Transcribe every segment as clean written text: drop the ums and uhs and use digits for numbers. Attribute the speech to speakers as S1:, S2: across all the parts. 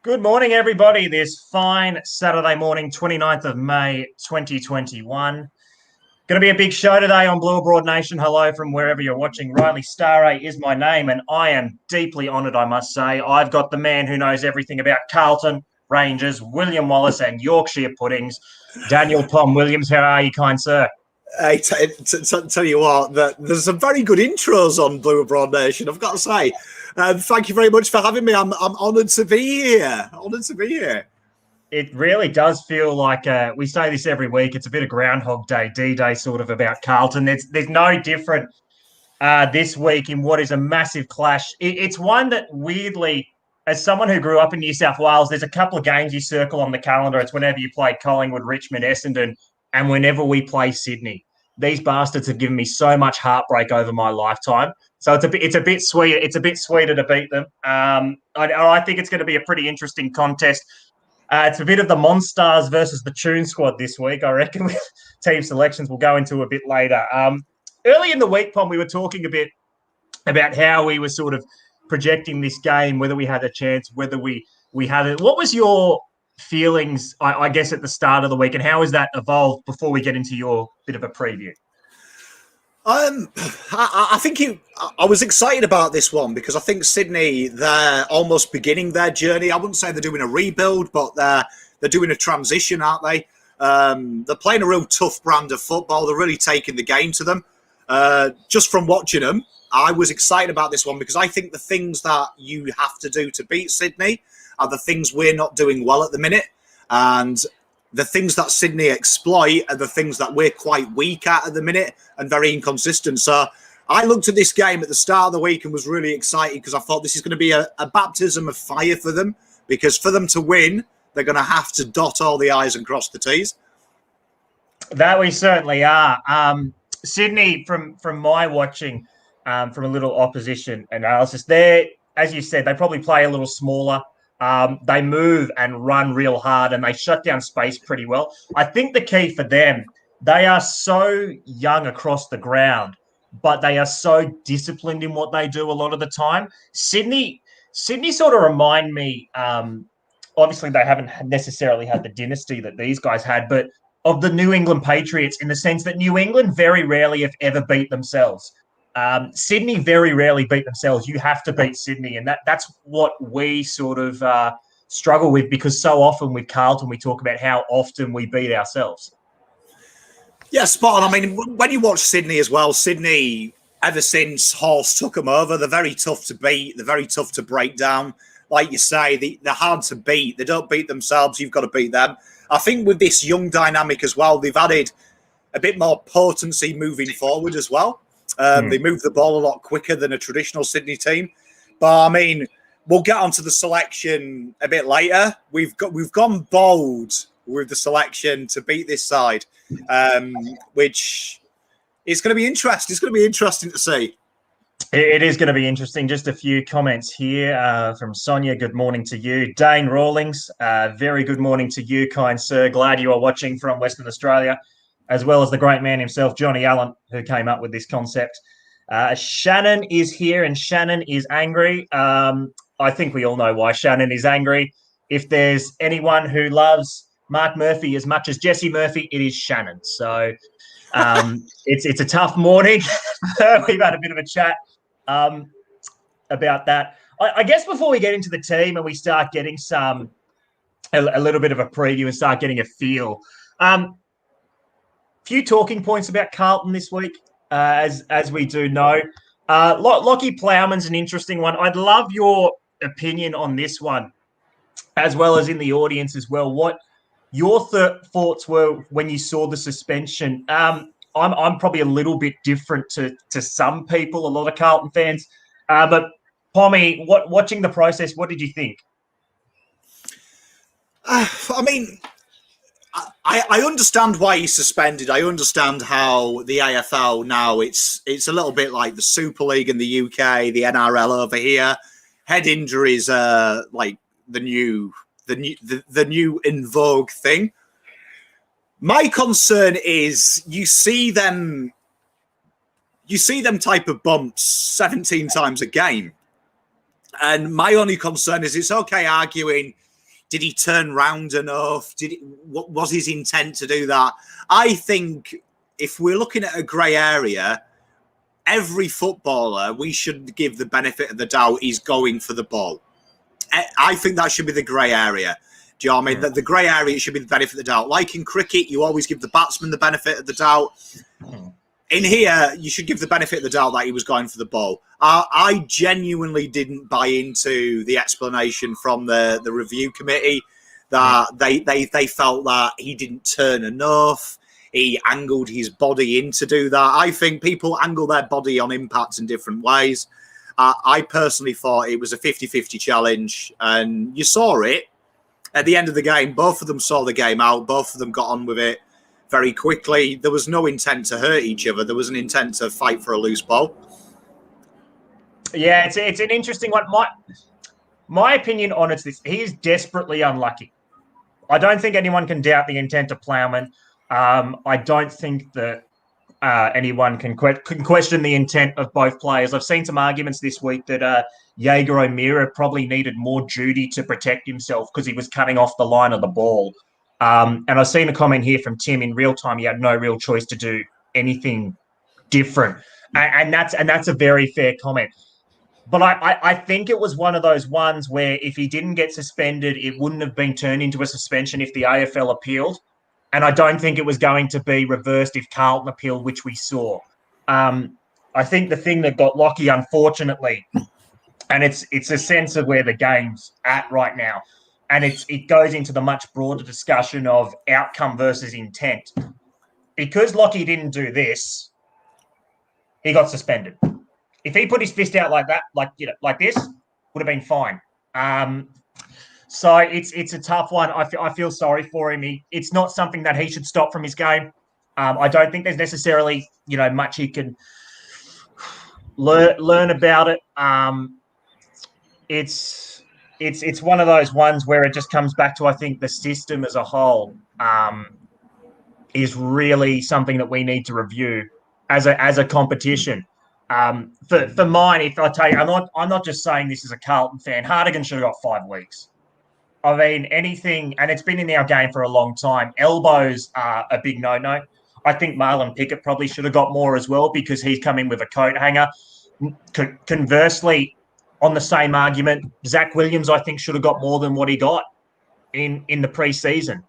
S1: Good morning, everybody. This fine Saturday morning, 29th of May, 2021. Going to be a big show today on Blue Abroad Nation. Hello from wherever you're watching. Riley Starray is my name, and I am deeply honoured, I must say. I've got the man who knows everything about Carlton, Rangers, William Wallace, and Yorkshire puddings. Daniel Tom Williams, how are you, kind sir?
S2: Hey, tell you what, there's some very good intros on Blue Abroad Nation, I've got to say. Thank you very much for having me. I'm honoured to be here. Honoured to be here.
S1: It really does feel like we say this every week. It's a bit of Groundhog Day, D-Day sort of about Carlton. There's no different this week in what is a massive clash. It's one that weirdly, as someone who grew up in New South Wales, there's a couple of games you circle on the calendar. It's whenever you play Collingwood, Richmond, Essendon, and whenever we play Sydney. These bastards have given me so much heartbreak over my lifetime. So it's a bit sweet. It's a bit sweeter to beat them. I think it's going to be a pretty interesting contest. It's a bit of the Monstars versus the Tune Squad this week, I reckon, with team selections we'll go into a bit later. Early in the week, Pom, we were talking a bit about how we were sort of projecting this game, whether we had a chance, whether we had it. What was your feelings, I guess, at the start of the week, and how has that evolved before we get into your bit of a preview?
S2: I think I was excited about this one because I think Sydney, they're almost beginning their journey. I wouldn't say they're doing a rebuild, but they're doing a transition, aren't they? They're playing a real tough brand of football. They're really taking the game to them. Just from watching them, I was excited about this one because I think the things that you have to do to beat Sydney are the things we're not doing well at the minute. And the things that Sydney exploit are the things that we're quite weak at the minute and very inconsistent. So I looked at this game at the start of the week and was really excited because I thought this is going to be a baptism of fire for them, because for them to win, they're going to have to dot all the I's and cross the T's.
S1: That we certainly are. Sydney, from my watching, from a little opposition analysis, there, as you said, they probably play a little smaller. They move and run real hard, and they shut down space pretty well. I think the key for them, they are so young across the ground, but they are so disciplined in what they do a lot of the time. Sydney sort of remind me, obviously they haven't necessarily had the dynasty that these guys had, but of the New England Patriots, in the sense that New England very rarely have ever beat themselves. Sydney very rarely beat themselves. You have to beat Sydney, and that's what we sort of struggle with, because so often with Carlton we talk about how often we beat ourselves.
S2: Yeah, spot on. I mean, when you watch Sydney as well, Sydney, ever since Horse took them over, they're very tough to beat. They're very tough to break down. Like you say, they're hard to beat. They don't beat themselves. You've got to beat them. I think with this young dynamic as well, they've added a bit more potency moving forward as well. They move the ball a lot quicker than a traditional Sydney team. But, I mean, we'll get onto the selection a bit later. We've gone bold with the selection to beat this side, which is going to be interesting. It's going to be interesting to see.
S1: It is going to be interesting. Just a few comments here from Sonia. Good morning to you. Dane Rawlings, very good morning to you, kind sir. Glad you are watching from Western Australia, as well as the great man himself, Johnny Allen, who came up with this concept. Shannon is here, and Shannon is angry. I think we all know why Shannon is angry. If there's anyone who loves Mark Murphy as much as Jesse Murphy, it is Shannon. So it's a tough morning. We've had a bit of a chat about that. I guess before we get into the team and we start getting a little bit of a preview and start getting a feel, few talking points about Carlton this week, as we do know. Lockie Plowman's an interesting one. I'd love your opinion on this one, as well as in the audience as well. What your thoughts were when you saw the suspension. I'm probably a little bit different to some people, a lot of Carlton fans. But Pommy, watching the process, what did you think?
S2: I mean, I understand why he's suspended. I understand how the AFL now, it's a little bit like the Super League in the UK, the NRL over here. Head injuries are like the new in vogue thing. My concern is you see them type of bumps 17 times a game. And my only concern is it's okay arguing Did he turn round enough? What was his intent to do that? I think if we're looking at a grey area, every footballer, we should give the benefit of the doubt he's going for the ball. I think that should be the grey area. Do you know what I mean? The grey area should be the benefit of the doubt. Like in cricket, you always give the batsman the benefit of the doubt. In here, you should give the benefit of the doubt that he was going for the ball. I genuinely didn't buy into the explanation from the review committee that they felt that he didn't turn enough. He angled his body in to do that. I think people angle their body on impacts in different ways. I personally thought it was a 50-50 challenge, and you saw it at the end of the game. Both of them saw the game out. Both of them got on with it very quickly. There was no intent to hurt each other. There was an intent to fight for a loose ball.
S1: Yeah, it's an interesting one. My opinion on it's this: he is desperately unlucky. I don't think anyone can doubt the intent of Plowman. I don't think that anyone can question the intent of both players. I've seen some arguments this week that Jaeger O'Meara probably needed more duty to protect himself because he was cutting off the line of the ball. And I've seen a comment here from Tim in real time. He had no real choice to do anything different, and that's a very fair comment. But I think it was one of those ones where if he didn't get suspended, it wouldn't have been turned into a suspension if the AFL appealed. And I don't think it was going to be reversed if Carlton appealed, which we saw. I think the thing that got Lockie, unfortunately, and it's a sense of where the game's at right now, and it goes into the much broader discussion of outcome versus intent. Because Lockie didn't do this, he got suspended. If he put his fist out like that, like this, would have been fine. So it's a tough one. I feel sorry for him. It's not something that he should stop from his game. I don't think there's necessarily much he can learn about it. It's one of those ones where it just comes back to, I think, the system as a whole is really something that we need to review as a competition. For mine, if I tell you, I'm not just saying this as a Carlton fan. Hartigan should have got 5 weeks. I mean, anything, and it's been in our game for a long time. Elbows are a big no-no. I think Marlon Pickett probably should have got more as well because he's come in with a coat hanger. Conversely, on the same argument, Zach Williams, I think, should have got more than what he got in the preseason.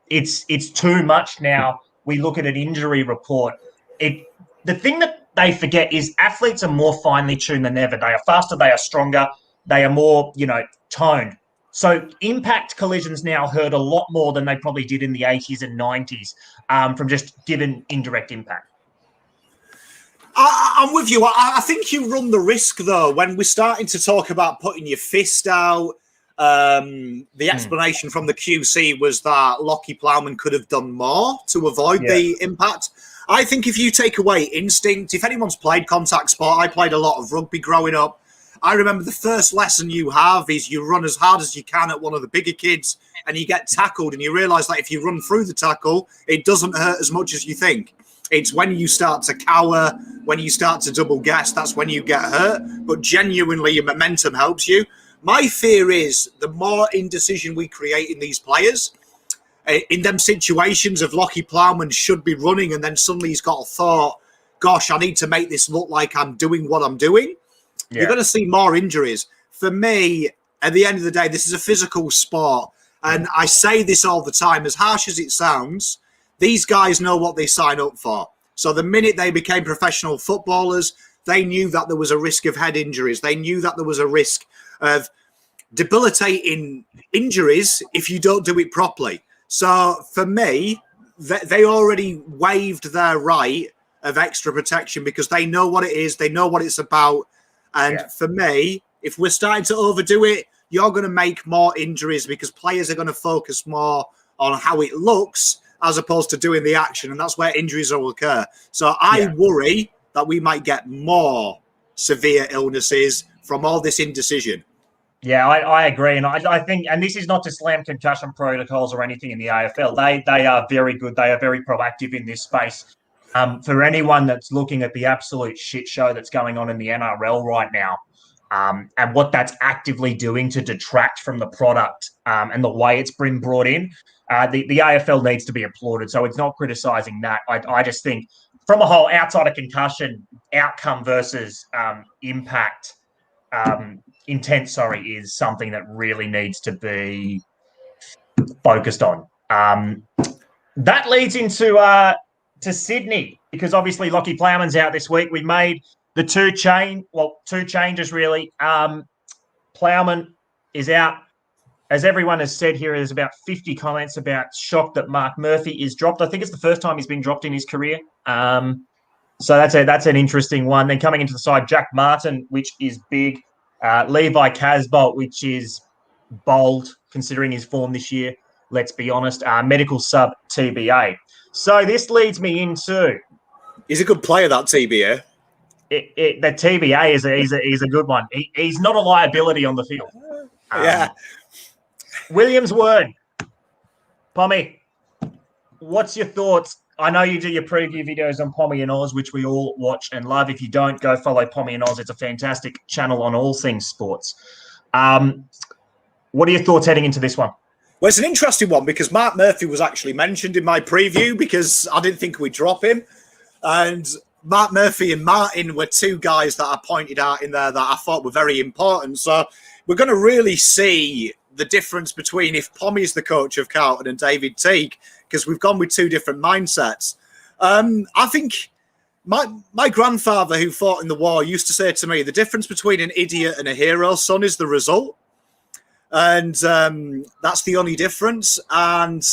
S1: It's too much now. We look at an injury report. The thing that they forget is athletes are more finely tuned than ever. They are faster. They are stronger. They are more, toned. So impact collisions now hurt a lot more than they probably did in the 80s and 90s from just given indirect impact.
S2: I'm with you. I think you run the risk, though, when we're starting to talk about putting your fist out. The explanation from the QC was that Lockie Plowman could have done more to avoid the impact. I think if you take away instinct, if anyone's played contact sport, I played a lot of rugby growing up. I remember the first lesson you have is you run as hard as you can at one of the bigger kids and you get tackled and you realise that if you run through the tackle, it doesn't hurt as much as you think. It's when you start to cower, when you start to double guess, that's when you get hurt. But genuinely, your momentum helps you. My fear is the more indecision we create in these players, in them situations of Lockie Plowman should be running and then suddenly he's got a thought, gosh, I need to make this look like I'm doing what I'm doing. You're going to see more injuries. For me, at the end of the day, this is a physical sport. And I say this all the time, as harsh as it sounds, these guys know what they sign up for. So the minute they became professional footballers, they knew that there was a risk of head injuries. They knew that there was a risk of debilitating injuries if you don't do it properly. So for me, they already waived their right of extra protection because they know what it is. They know what it's about. And for me, if we're starting to overdo it, you're going to make more injuries because players are going to focus more on how it looks as opposed to doing the action. And that's where injuries will occur. So I worry that we might get more severe illnesses from all this indecision.
S1: Yeah, I agree. And I think, and this is not to slam concussion protocols or anything in the AFL. They are very good. They are very proactive in this space. For anyone that's looking at the absolute shit show that's going on in the NRL right now, and what that's actively doing to detract from the product and the way it's been brought in. The AFL needs to be applauded. So it's not criticising that. I just think from a whole outside of concussion, outcome versus impact, intent, is something that really needs to be focused on. That leads into to Sydney, because obviously Lockie Plowman's out this week. We made the two changes really. Plowman is out. As everyone has said here, there's about 50 comments about shocked that Mark Murphy is dropped. I think it's the first time he's been dropped in his career. So that's an interesting one. Then coming into the side, Jack Martin, which is big. Levi Casbolt, which is bold considering his form this year. Let's be honest. Medical sub TBA. So this leads me into.
S2: He's a good player, that TBA.
S1: The TBA is a good one. He's not a liability on the field.
S2: Yeah.
S1: Williams Word. Pommy, what's your thoughts? I know you do your preview videos on Pommy and Oz, which we all watch and love. If you don't, go follow Pommy and Oz. It's a fantastic channel on all things sports. What are your thoughts heading into this one?
S2: Well, it's an interesting one because Mark Murphy was actually mentioned in my preview because I didn't think we'd drop him. And Mark Murphy and Martin were two guys that I pointed out in there that I thought were very important. So we're going to really see the difference between if Pommy's the coach of Carlton and David Teague, because we've gone with two different mindsets. I think my grandfather, who fought in the war, used to say to me, the difference between an idiot and a hero, son, is the result. And that's the only difference. And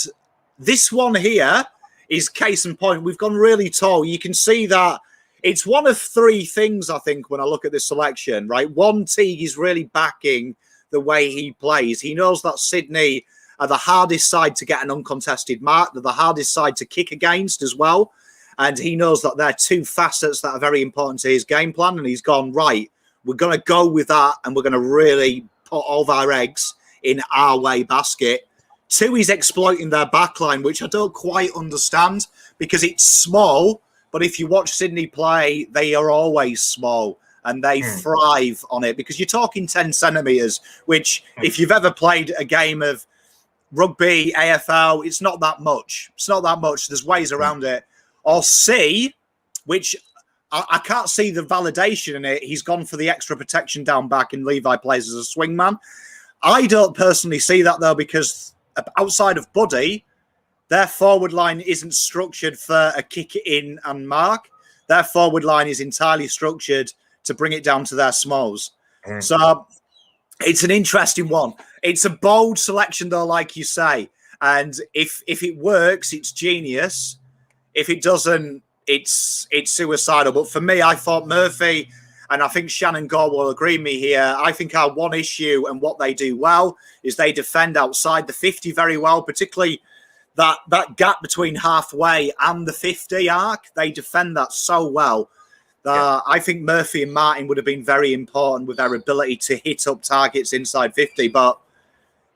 S2: this one here is case in point. We've gone really tall. You can see that it's one of three things, I think, when I look at this selection, right? One, Teague is really backing the way he plays. He knows that Sydney are the hardest side to get an uncontested mark. They're the hardest side to kick against as well. And he knows that they're two facets that are very important to his game plan. And he's gone, right, we're going to go with that and we're going to really put all of our eggs in our way basket. Two, he's exploiting their backline, which I don't quite understand because it's small. But if you watch Sydney play, they are always small and they thrive on it because you're talking 10 centimetres, which if you've ever played a game of rugby, AFL, it's not that much. It's not that much. There's ways around it. Or C, which I can't see the validation in it. He's gone for the extra protection down back and Levi plays as a swingman. I don't personally see that, though, because outside of Buddy, their forward line isn't structured for a kick in and mark. Their forward line is entirely structured to bring it down to their smalls. So it's an interesting one. It's a bold selection, though, like you say. And if it works, it's genius. If it doesn't, it's suicidal. But for me, I thought Murphy, and I think Shannon Gore will agree with me here, I think our one issue and what they do well is they defend outside the 50 very well, particularly that gap between halfway and the 50 arc. They defend that so well. I think Murphy and Martin would have been very important with their ability to hit up targets inside 50, but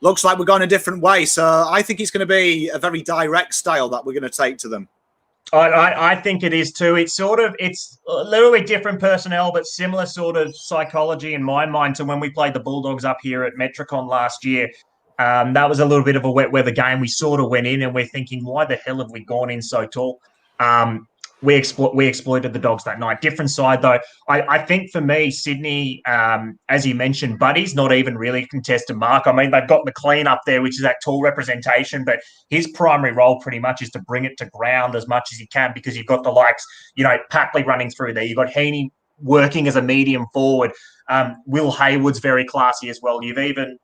S2: looks like we're going a different way. So I think it's going to be a very direct style that we're going to take to them.
S1: I think it is too. It's a little bit different personnel, but similar sort of psychology in my mind to when we played the Bulldogs up here at Metricon last year. That was a little bit of a wet weather game. We sort of went in and we're thinking, why the hell have we gone in so tall? We exploited the Dogs that night. Different side, though. I think for me, Sydney, as you mentioned, Buddy's not even really a contested mark. I mean, they've got McLean up there, which is that tall representation, but his primary role pretty much is to bring it to ground as much as he can because you've got the likes, Papley running through there. You've got Heaney working as a medium forward. Will Hayward's very classy as well. You've even,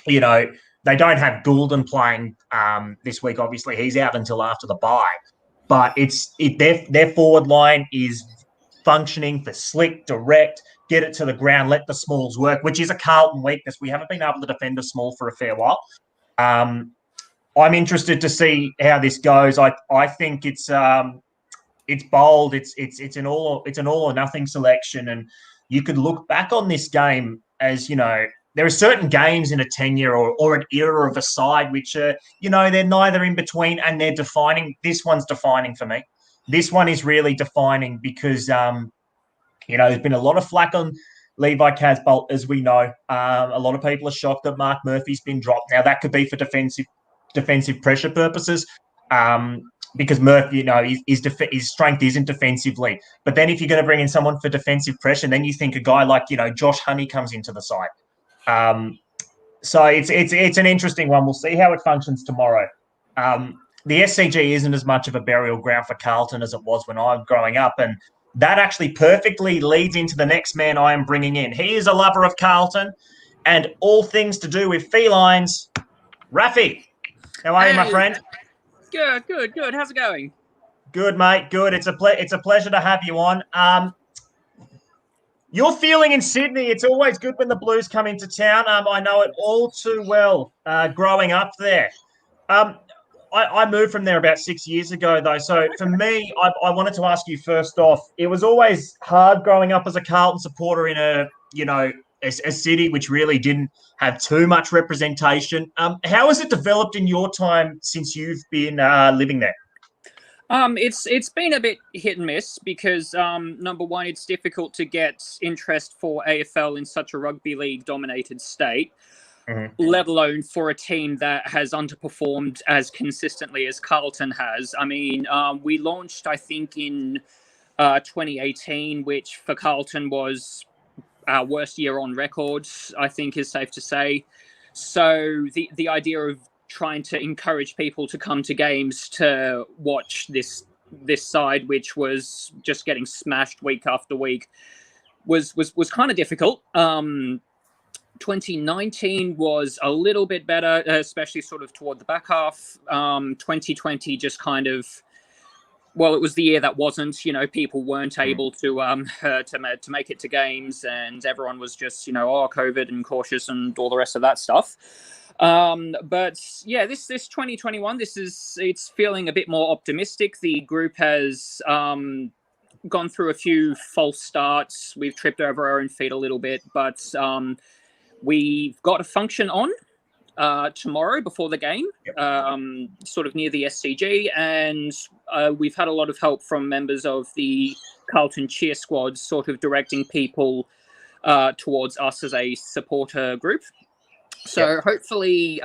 S1: they don't have Goulden playing this week. Obviously, he's out until after the bye. But their forward line is functioning for slick, direct, get it to the ground, let the smalls work, which is a Carlton weakness. We haven't been able to defend a small for a fair while. I'm interested to see how this goes. I think it's bold. It's an all or nothing selection, and you could look back on this game as there are certain games in a tenure or an era of a side which are, they're neither in between and they're defining. This one's defining for me. This one is really defining because, there's been a lot of flack on Levi Casbolt, as we know. A lot of people are shocked that Mark Murphy's been dropped. Now, that could be for defensive pressure purposes, because Murphy, his strength isn't defensively. But then if you're going to bring in someone for defensive pressure, then you think a guy like, Josh Honey comes into the side. So it's an interesting one. We'll see how it functions tomorrow. The SCG isn't as much of a burial ground for Carlton as it was when I was growing up, and that actually perfectly leads into the next man I am bringing in. He is a lover of Carlton and all things to do with felines. Rafi, how are you, my friend?
S3: Good. How's it going?
S1: Good, mate. Good. It's a pleasure to have you on. Your feeling in Sydney, it's always good when the Blues come into town. I know it all too well growing up there. I moved from there about 6 years ago, though. So for me, I wanted to ask you first off, it was always hard growing up as a Carlton supporter in a city which really didn't have too much representation. How has it developed in your time since you've been living there?
S3: It's been a bit hit and miss because number one, it's difficult to get interest for AFL in such a rugby league dominated state. Mm-hmm. Let alone for a team that has underperformed as consistently as Carlton has. I mean, we launched, I think, in 2018, which for Carlton was our worst year on record, I think is safe to say. So the idea of trying to encourage people to come to games to watch this side, which was just getting smashed week after week, was kind of difficult. 2019 was a little bit better, especially sort of toward the back half. 2020 just kind of, well, it was the year that wasn't, people weren't able to make it to games, and everyone was just, COVID and cautious and all the rest of that stuff. But yeah, this 2021, it's feeling a bit more optimistic. The group has gone through a few false starts. We've tripped over our own feet a little bit, but we've got a function on tomorrow before the game, sort of near the SCG, and we've had a lot of help from members of the Carlton cheer squad, sort of directing people towards us as a supporter group. So hopefully,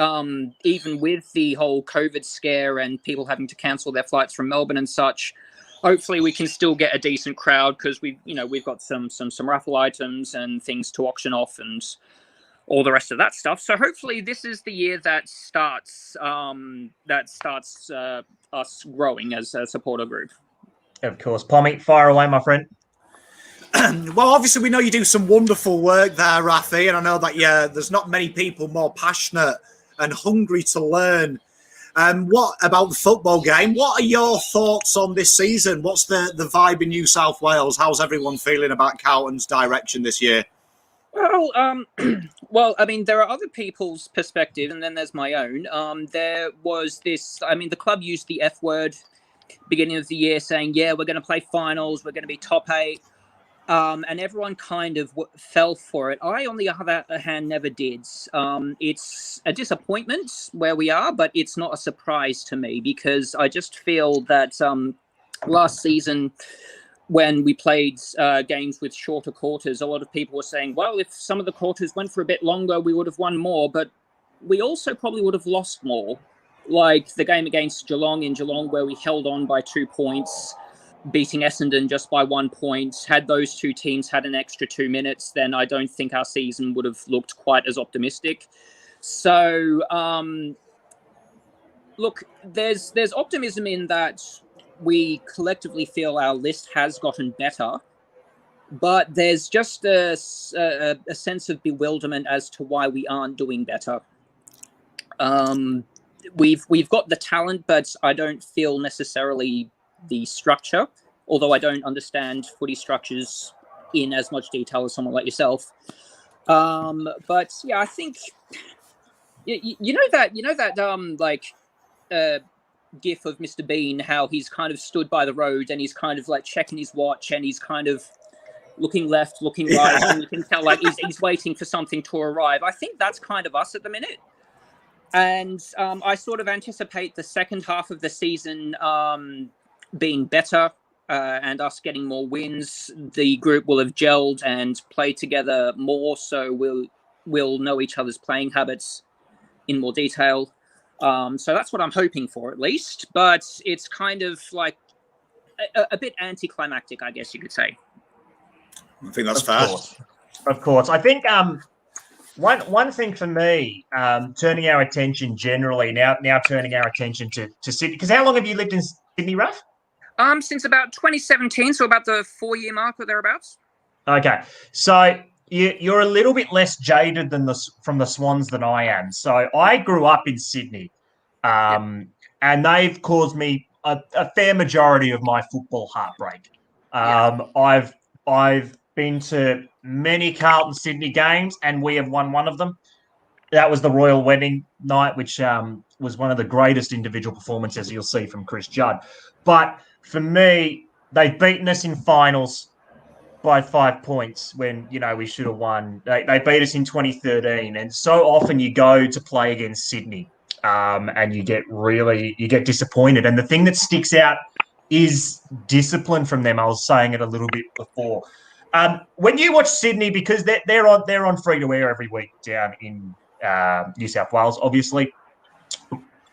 S3: even with the whole COVID scare and people having to cancel their flights from Melbourne and such, hopefully we can still get a decent crowd because we've got some raffle items and things to auction off and all the rest of that stuff. So hopefully this is the year that starts us growing as a supporter group.
S1: Of course. Pommy, fire away, my friend.
S2: Well, obviously we know you do some wonderful work there, Rafi, and I know that there's not many people more passionate and hungry to learn. What about the football game? What are your thoughts on this season? What's the vibe in New South Wales? How's everyone feeling about Carlton's direction this year?
S3: Well, I mean, there are other people's perspective, and then there's my own. There was this, I mean, the club used the F word beginning of the year saying, yeah, we're going to play finals, we're going to be top 8. And everyone kind of fell for it. I, on the other hand, never did. It's a disappointment where we are, but it's not a surprise to me because I just feel that last season, when we played games with shorter quarters, a lot of people were saying, well, if some of the quarters went for a bit longer, we would have won more, but we also probably would have lost more. Like the game against Geelong in Geelong, where we held on by 2 points, beating Essendon just by 1 point. Had those two teams had an extra 2 minutes, then I don't think our season would have looked quite as optimistic. So, look, there's optimism in that we collectively feel our list has gotten better, but there's just a sense of bewilderment as to why we aren't doing better. We've got the talent, but I don't feel necessarily the structure, although I don't understand footy structures in as much detail as someone like yourself. But yeah, I think you know that gif of Mr. Bean, how he's kind of stood by the road and he's kind of like checking his watch and he's kind of looking left, looking right, and you can tell like he's waiting for something to arrive. I think that's kind of us at the minute. And I sort of anticipate the second half of the season being better. and us getting more wins, the group will have gelled and played together more. So we'll know each other's playing habits in more detail. So that's what I'm hoping for, at least. But it's kind of like a bit anticlimactic, I guess you could say.
S2: I think that's fair.
S1: Of course. I think one thing for me, turning our attention generally now turning our attention to Sydney, because how long have you lived in Sydney, Ruff?
S3: Since about 2017, so about the 4-year mark or thereabouts.
S1: Okay, so you're a little bit less jaded from the Swans than I am. So I grew up in Sydney, and they've caused me a fair majority of my football heartbreak. I've been to many Carlton Sydney games, and we have won one of them. That was the Royal Wedding night, which was one of the greatest individual performances you'll see from Chris Judd. But for me, they've beaten us in finals by 5 points when, we should have won. They beat us in 2013. And so often you go to play against Sydney and you get disappointed. And the thing that sticks out is discipline from them. I was saying it a little bit before. When you watch Sydney, because they're on free to air every week down in New South Wales, obviously.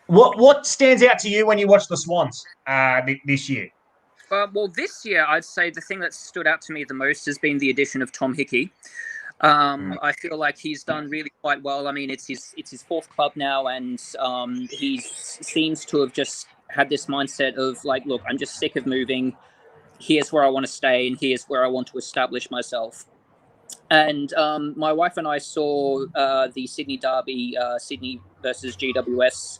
S1: What stands out to you when you watch the Swans this year?
S3: Well, this year, I'd say the thing that stood out to me the most has been the addition of Tom Hickey. I feel like he's done really quite well. I mean, it's his fourth club now, and he seems to have just had this mindset of like, look, I'm just sick of moving. Here's where I want to stay, and here's where I want to establish myself. And my wife and I saw the Sydney derby, Sydney versus GWS,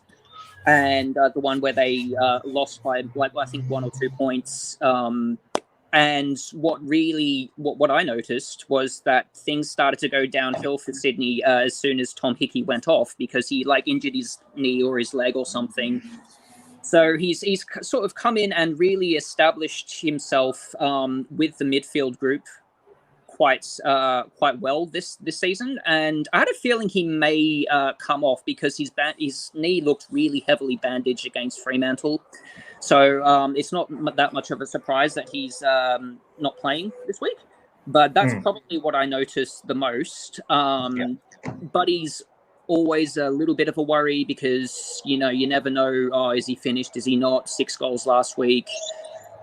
S3: and the one where they lost by, I think, 1 or 2 points. And what I noticed was that things started to go downhill for Sydney as soon as Tom Hickey went off, because he injured his knee or his leg or something. So he's sort of come in and really established himself with the midfield group quite well this season, and I had a feeling he may come off because his knee looked really heavily bandaged against Fremantle. So it's not that much of a surprise that he's not playing this week. But that's probably what I noticed the most. But he's always a little bit of a worry because, you never know, oh, is he finished? Is he not? 6 goals last week.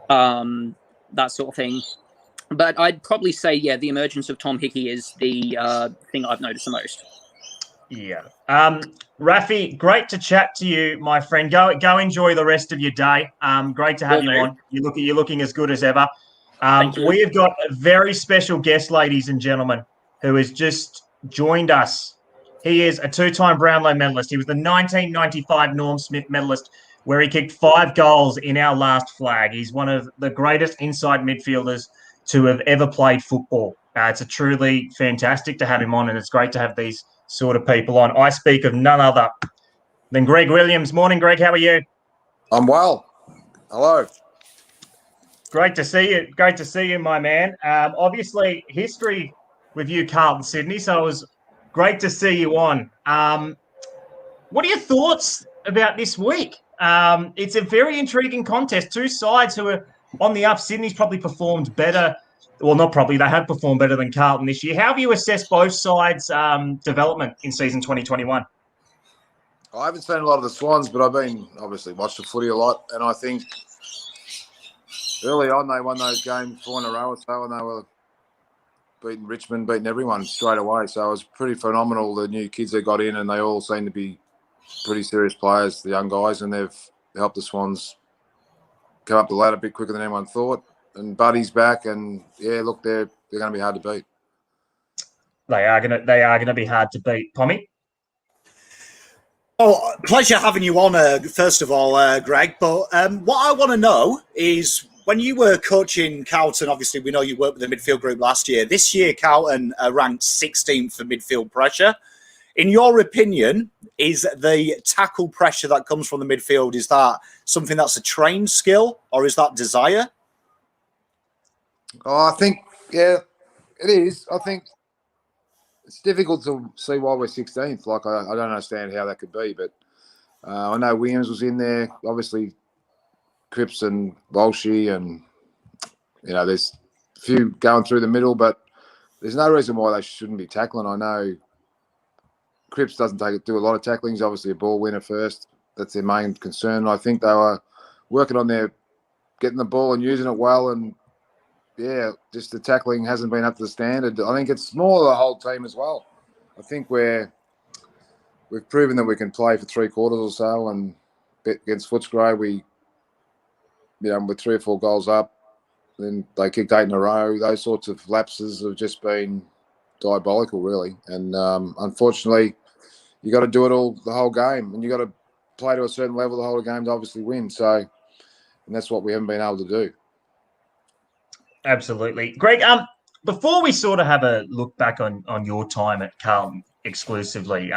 S3: That sort of thing. But I'd probably say, the emergence of Tom Hickey is the thing I've noticed the most.
S1: Yeah. Rafi, great to chat to you, my friend. Go enjoy the rest of your day. Great to have you on. You're looking as good as ever. We have got a very special guest, ladies and gentlemen, who has just joined us. He is a 2-time Brownlow medalist. He was the 1995 Norm Smith medalist, where he kicked 5 goals in our last flag. He's one of the greatest inside midfielders to have ever played football. It's a truly fantastic to have him on, and it's great to have these sort of people on. I speak of none other than Greg Williams. Morning, Greg. How are you?
S4: I'm well. Hello.
S1: Great to see you. Great to see you, my man. Obviously, history with you, Carlton Sydney, so it was great to see you on. What are your thoughts about this week? It's a very intriguing contest. Two sides who are on the up. Sydney's probably performed better. Well, not probably. They have performed better than Carlton this year. How have you assessed both sides' development in season 2021?
S4: I haven't seen a lot of the Swans, but I've been obviously watched the footy a lot, and I think early on they won those games 4 in a row or so, and they were beating Richmond, beating everyone straight away. So it was pretty phenomenal, the new kids they got in, and they all seem to be pretty serious players, the young guys, and they've helped the Swans come up the ladder a bit quicker than anyone thought. And Buddy's back, and look, they're going to be hard to beat.
S1: They are going to be hard to beat. Pommy?
S2: Oh, pleasure having you on, first of all, Greg. But what I want to know is, when you were coaching Carlton, obviously we know you worked with the midfield group last year. This year, Carlton ranked 16th for midfield pressure. In your opinion, is the tackle pressure that comes from the midfield, is that something that's a trained skill, or is that desire?
S4: Oh, I think, it is. I think it's difficult to see why we're 16th. Like, I don't understand how that could be, but I know Williams was in there. Obviously, Cripps and Walshy and there's a few going through the middle, but there's no reason why they shouldn't be tackling. I know Cripps doesn't do a lot of tackling. He's obviously a ball winner first. That's their main concern. I think they were working on their getting the ball and using it well, and just the tackling hasn't been up to the standard. I think it's more the whole team as well. I think we've proven that we can play for 3 quarters or so, and against Footscray, with 3 or 4 goals up, then they kicked 8 in a row. Those sorts of lapses have just been diabolical, really. And unfortunately, you got to do it the whole game, and you got to play to a certain level the whole game to obviously win. So, and that's what we haven't been able to do.
S1: Absolutely. Greg, before we sort of have a look back on your time at Carlton exclusively,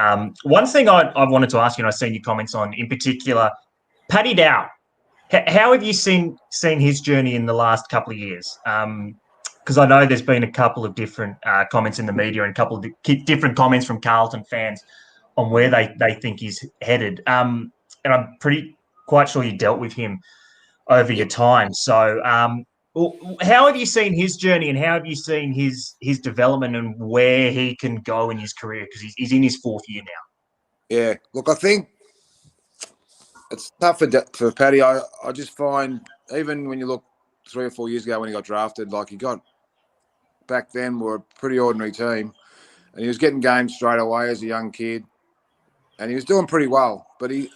S1: one thing I wanted to ask you, and I've seen your comments on, in particular, Paddy Dow. How have you seen his journey in the last couple of years? Because I know there's been a couple of different comments in the media and a couple of different comments from Carlton fans on where they think he's headed. And I'm quite sure you dealt with him over your time. So how have you seen his journey, and how have you seen his development and where he can go in his career? Because he's in his 4th year now.
S4: Yeah, look, I think it's tough for Paddy. I just find, even when you look 3 or 4 years ago when he got drafted, like back then we're a pretty ordinary team, and he was getting games straight away as a young kid, and he was doing pretty well. But he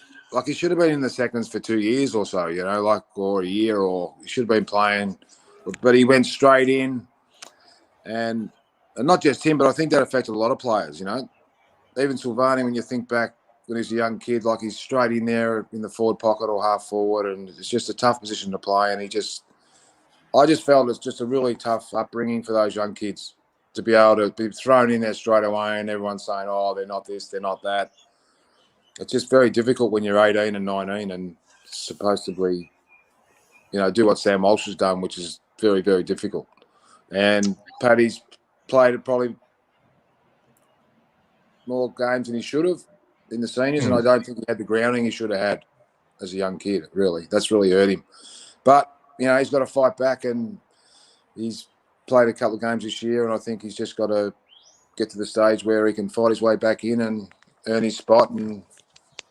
S4: should have been in the seconds for 2 years or so, or a year, or he should have been playing. But he went straight in, and not just him, but I think that affected a lot of players. Even Silvani, when you think back when he was a young kid, he's straight in there in the forward pocket or half forward, and it's just a tough position to play. And I just felt it's just a really tough upbringing for those young kids to be able to be thrown in there straight away, and everyone's saying, "Oh, they're not this, they're not that." It's just very difficult when you're 18 and 19 and supposed to be, do what Sam Walsh has done, which is very, very difficult. And Paddy's played probably more games than he should have in the seniors, and I don't think he had the grounding he should have had as a young kid, really. That's really hurt him. But, he's got to fight back, and he's played a couple of games this year, and I think he's just got to get to the stage where he can fight his way back in and earn his spot and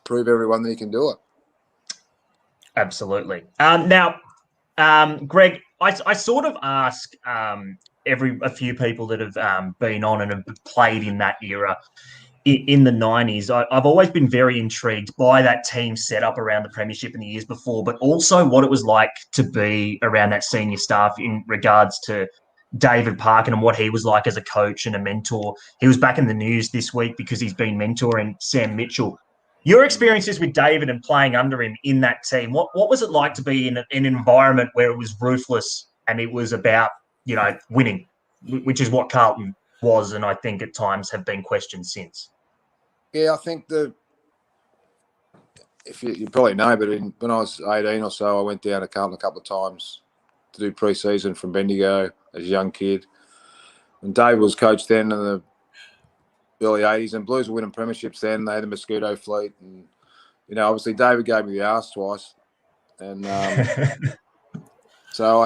S4: prove everyone that he can do it.
S1: Absolutely. Now, Greg, I sort of ask a few people that have been on and have played in that era in the 90s. I've always been very intrigued by that team set up around the premiership in the years before, but also what it was like to be around that senior staff in regards to David Parkin and what he was like as a coach and a mentor. He was back in the news this week because he's been mentoring Sam Mitchell. Your experiences with David and playing under him in that team, what was it like to be in an environment where it was ruthless and it was about, winning, which is what Carlton was, and I think at times have been questioned since?
S4: Yeah, I think if you probably know, but when I was 18 or so, I went down to Carlton a couple of times to do pre-season from Bendigo as a young kid. And Dave was coach then in the early 80s, and Blues were winning premierships then. They had the Mosquito fleet, and obviously David gave me the arse twice, and so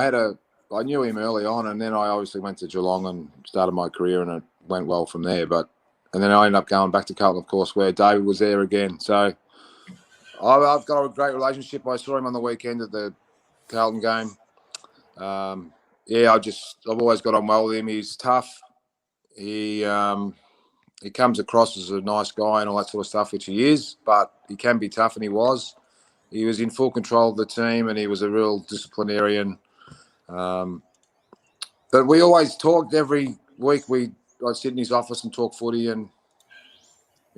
S4: I knew him early on, and then I obviously went to Geelong and started my career, and it went well from there. And then I ended up going back to Carlton, of course, where David was there again. So I've got a great relationship. I saw him on the weekend at the Carlton game. I've always got on well with him. He's tough. He comes across as a nice guy and all that sort of stuff, which he is, but he can be tough, and he was. He was in full control of the team, and he was a real disciplinarian. But we always talked every week. I'd sit in his office and talk footy, and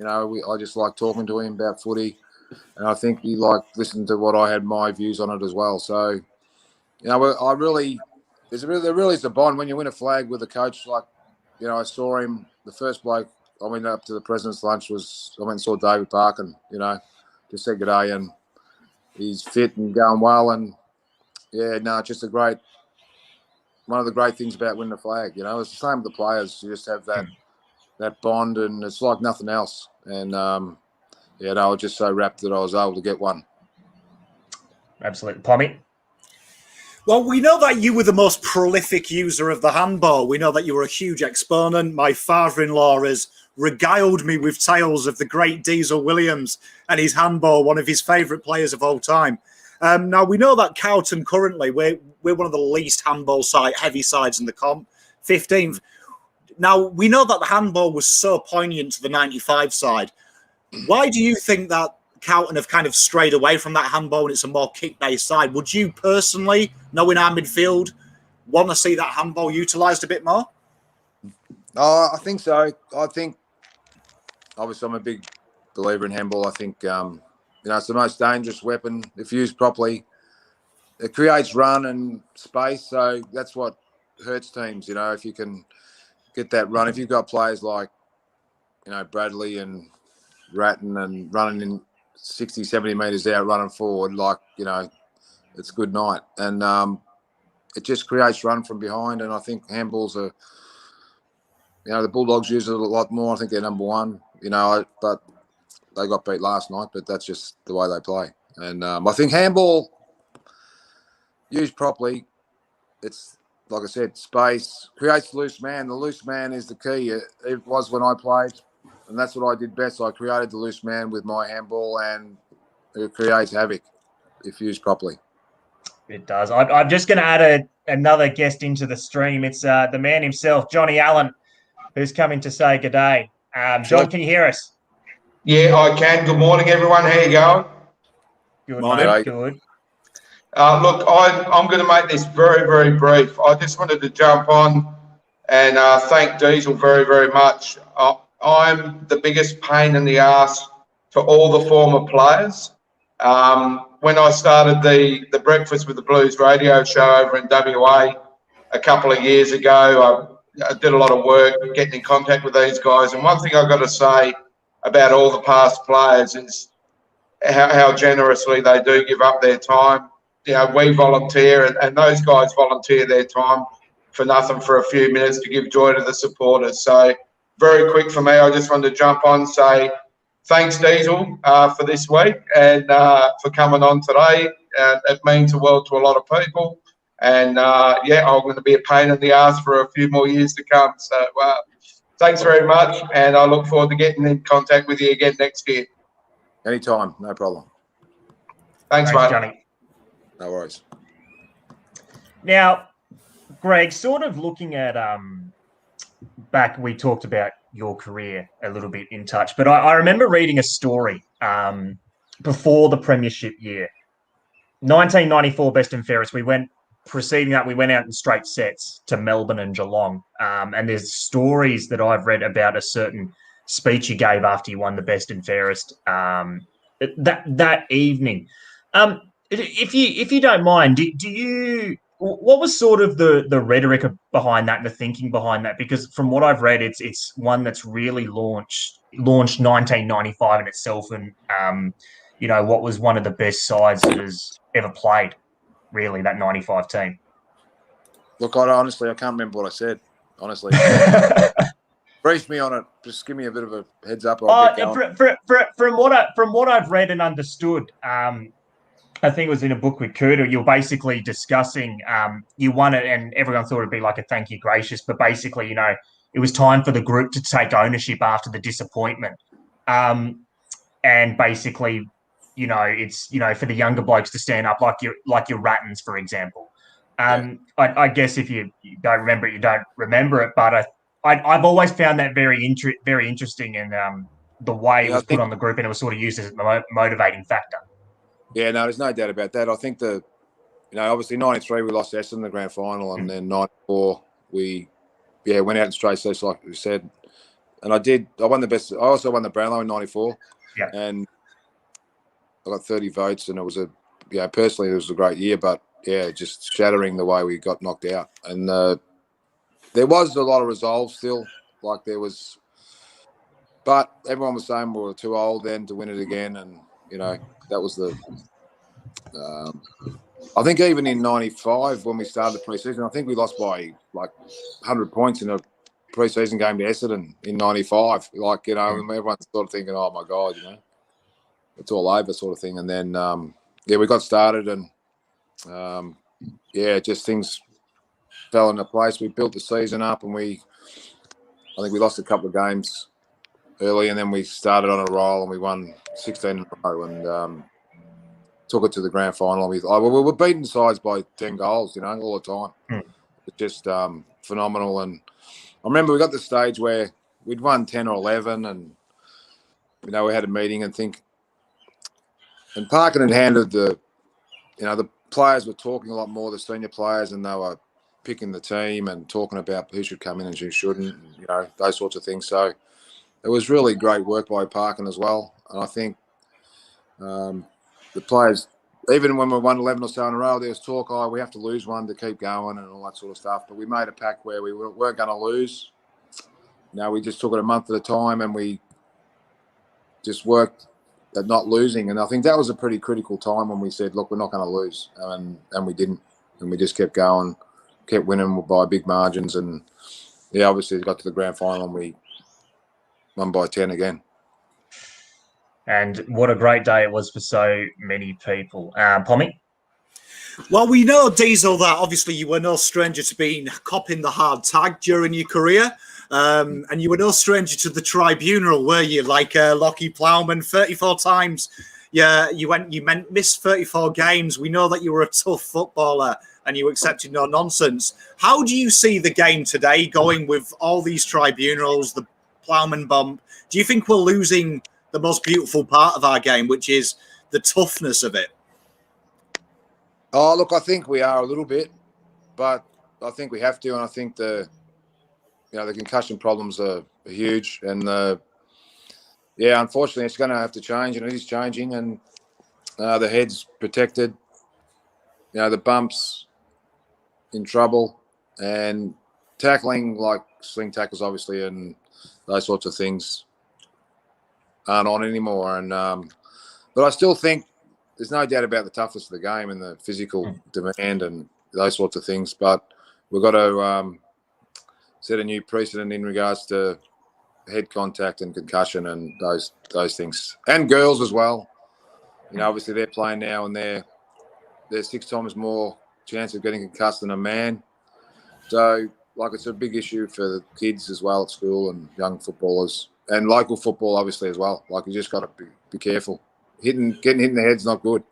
S4: I just like talking to him about footy, and I think he liked listening to what I had my views on it as well. So, there really is a bond when you win a flag with a coach. I saw him. The first bloke I went up to the president's lunch I went and saw David Parkin. Just said good day, and he's fit and going well, and just one of the great things about winning a flag. It's the same with the players. You just have that bond, and it's like nothing else. And I was just so rapt that I was able to get one.
S1: Absolutely. Pommy?
S2: Well, we know that you were the most prolific user of the handball. We know that you were a huge exponent. My father-in-law has regaled me with tales of the great Diesel Williams and his handball, one of his favourite players of all time. Now, we know that Carlton currently, we're one of the least handball heavy sides in the comp, 15th. Now, we know that the handball was so poignant to the 95 side. Why do you think that Carlton have kind of strayed away from that handball and it's a more kick-based side? Would you personally, knowing our midfield, want to see that handball utilised a bit more?
S4: Oh, I think so. I think, obviously, I'm a big believer in handball. I think, it's the most dangerous weapon if used properly. It creates run and space, so that's what hurts teams, if you can get that run. If you've got players like, Bradley and Ratton and running in 60, 70 metres out, running forward, it's good night. And it just creates run from behind. And I think handballs are, the Bulldogs use it a lot more. I think they're number one, but they got beat last night, but that's just the way they play. And I think handball, used properly, it's, like I said, space, creates loose man. The loose man is the key. It was when I played. And that's what I did best. I created the loose man with my handball, and it creates havoc if used properly.
S1: It does. I'm just going to add another guest into the stream. It's the man himself, Johnny Allen, who's coming to say good day. John, can you hear us?
S5: Yeah, I can. Good morning, everyone. How you going?
S1: Good, mate. Good.
S5: Look, I'm going to make this very, very brief. I just wanted to jump on and thank Diesel very, very much. I'm the biggest pain in the ass for all the former players. When I started the Breakfast with the Blues radio show over in WA a couple of years ago, I did a lot of work getting in contact with these guys. And one thing I've got to say about all the past players is how generously they do give up their time. We volunteer, and those guys volunteer their time for nothing for a few minutes to give joy to the supporters. So very quick for me, I just wanted to jump on and say thanks, Diesel, for this week and for coming on today. It means the world to a lot of people. And, I'm going to be a pain in the ass for a few more years to come. So thanks very much, and I look forward to getting in contact with you again next year.
S4: Anytime, no problem.
S5: Thanks, mate.
S1: Johnny.
S4: No worries.
S1: Now, Greg, sort of looking at back, we talked about your career a little bit in touch, but I remember reading a story before the premiership year, 1994 best and fairest. Preceding that, we went out in straight sets to Melbourne and Geelong, and there's stories that I've read about a certain speech you gave after you won the best and fairest that evening. If you don't mind, do you? What was sort of the rhetoric behind that, the thinking behind that? Because from what I've read, it's one that's really launched 1995 in itself, and what was one of the best sides that has ever played, really, that 95 team.
S4: Look, I can't remember what I said. Honestly, brief me on it. Just give me a bit of a heads up.
S1: From what I've read and understood, I think it was in a book with Kuda. You're basically discussing you won it, and everyone thought it'd be like a thank you gracious, but basically, it was time for the group to take ownership after the disappointment, and basically, it's for the younger blokes to stand up, like your Rattons, for example. I guess if you don't remember it, you don't remember it, but I've always found that very interesting, and the way it was put on the group, and it was sort of used as a motivating factor.
S4: Yeah, no, there's no doubt about that. I think obviously 93 we lost Essendon in the grand final, and then 94 we went out in straight sets like we said. And I won the best. I also won the Brownlow in 94.
S1: Yeah.
S4: And I got 30 votes, and it was personally it was a great year, but just shattering the way we got knocked out. And there was a lot of resolve still, but everyone was saying we were too old then to win it again, and that was I think even in 95 when we started the pre-season, I think we lost by 100 points in a pre-season game to Essendon in 95. And everyone's sort of thinking, oh my God, it's all over sort of thing. And then, we got started, and yeah, just things fell into place. We built the season up, and I think we lost a couple of games early, and then we started on a roll, and we won 16 in a row, and took it to the grand final. We were beating sides by 10 goals, all the time. It's just phenomenal. And I remember we got to the stage where we'd won 10 or 11, and we had a meeting and Parkin had handed the players were talking a lot more, the senior players, and they were picking the team and talking about who should come in and who shouldn't, and, those sorts of things. So it was really great work by Parkin as well. And I think the players, even when we won 11 or so in a row, there was talk, we have to lose one to keep going and all that sort of stuff. But we made a pact where we weren't going to lose. We just took it a month at a time, and we just worked at not losing. And I think that was a pretty critical time when we said, look, we're not going to lose. And we didn't. And we just kept going, kept winning by big margins. And, obviously got to the grand final and we won by 10 again.
S1: And what a great day it was for so many people. Pommy?
S2: Well, we know, Diesel, that obviously you were no stranger to being copping the hard tag during your career. And you were no stranger to the tribunal, were you? Like Lockie Plowman, 34 times. Yeah, you missed 34 games. We know that you were a tough footballer and you accepted no nonsense. How do you see the game today going with all these tribunals, the Plowman bump? Do you think we're losing the most beautiful part of our game, which is the toughness of it?
S4: Oh, look, I think we are a little bit, but I think we have to. And I think the concussion problems are huge. And, unfortunately, it's going to have to change, and it is changing. And the head's protected, the bumps in trouble, and tackling like sling tackles, obviously, and those sorts of things aren't on anymore. And but I still think there's no doubt about the toughness of the game and the physical demand and those sorts of things. But we've got to set a new precedent in regards to head contact and concussion and those things. And girls as well. Obviously they're playing now, and they're 6 times more chance of getting concussed than a man. So, it's a big issue for the kids as well at school and young footballers and local football, obviously, as well. You just got to be careful. Getting hit in the head's not good.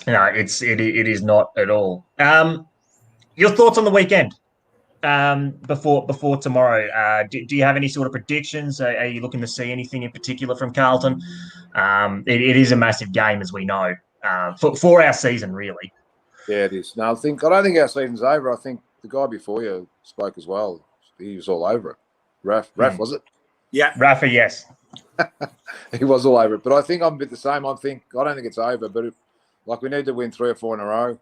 S1: No, it is not at all. Your thoughts on the weekend before tomorrow? Do you have any sort of predictions? Are you looking to see anything in particular from Carlton? It is a massive game, as we know, for our season, really.
S4: Yeah, it is. No, I don't think our season's over. I think the guy before you spoke as well. He was all over it. Raf, was it?
S2: Yeah,
S1: Rafa, yes.
S4: He was all over it. But I think I'm a bit the same. I don't think it's over, but we need to win 3 or 4 in a row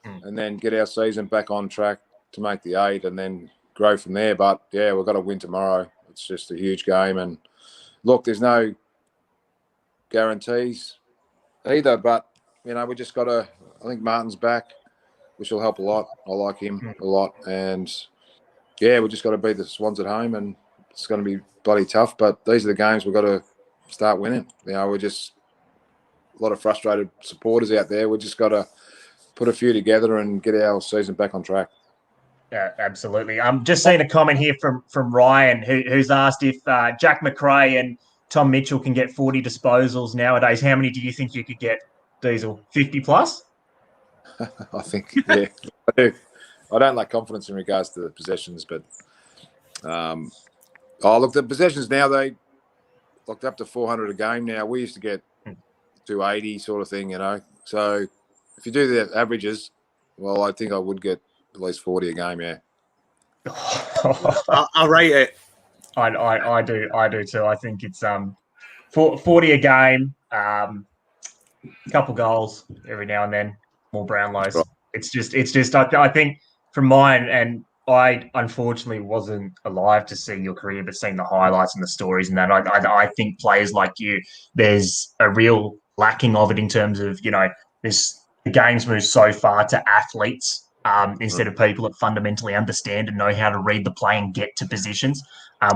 S4: and then get our season back on track to make the 8 and then grow from there. But, we've got to win tomorrow. It's just a huge game. And, look, there's no guarantees either. But, we just got to – I think Martin's back, which will help a lot. I like him a lot. And, we just got to beat the Swans at home, and it's going to be bloody tough. But these are the games we've got to start winning. We're just a lot of frustrated supporters out there. We just got to put a few together and get our season back on track.
S1: Yeah, absolutely. I'm just seeing a comment here from Ryan, who's asked if Jack McRae and Tom Mitchell can get 40 disposals nowadays. How many do you think you could get, Diesel? 50 plus?
S4: I think, yeah, I do. I don't lack confidence in regards to the possessions, but look, the possessions now, they locked up to 400 a game now. We used to get 280 sort of thing, So if you do the averages, well, I think I would get at least 40 a game, yeah.
S2: I'll rate it.
S1: I do too. I think it's 40 a game, couple goals every now and then, more Brownlows.
S4: Right.
S1: It's just I think from mine, and I unfortunately wasn't alive to see your career, but seeing the highlights and the stories and that, I think players like you, there's a real lacking of it in terms of, the game's moved so far to athletes instead of people that fundamentally understand and know how to read the play and get to positions,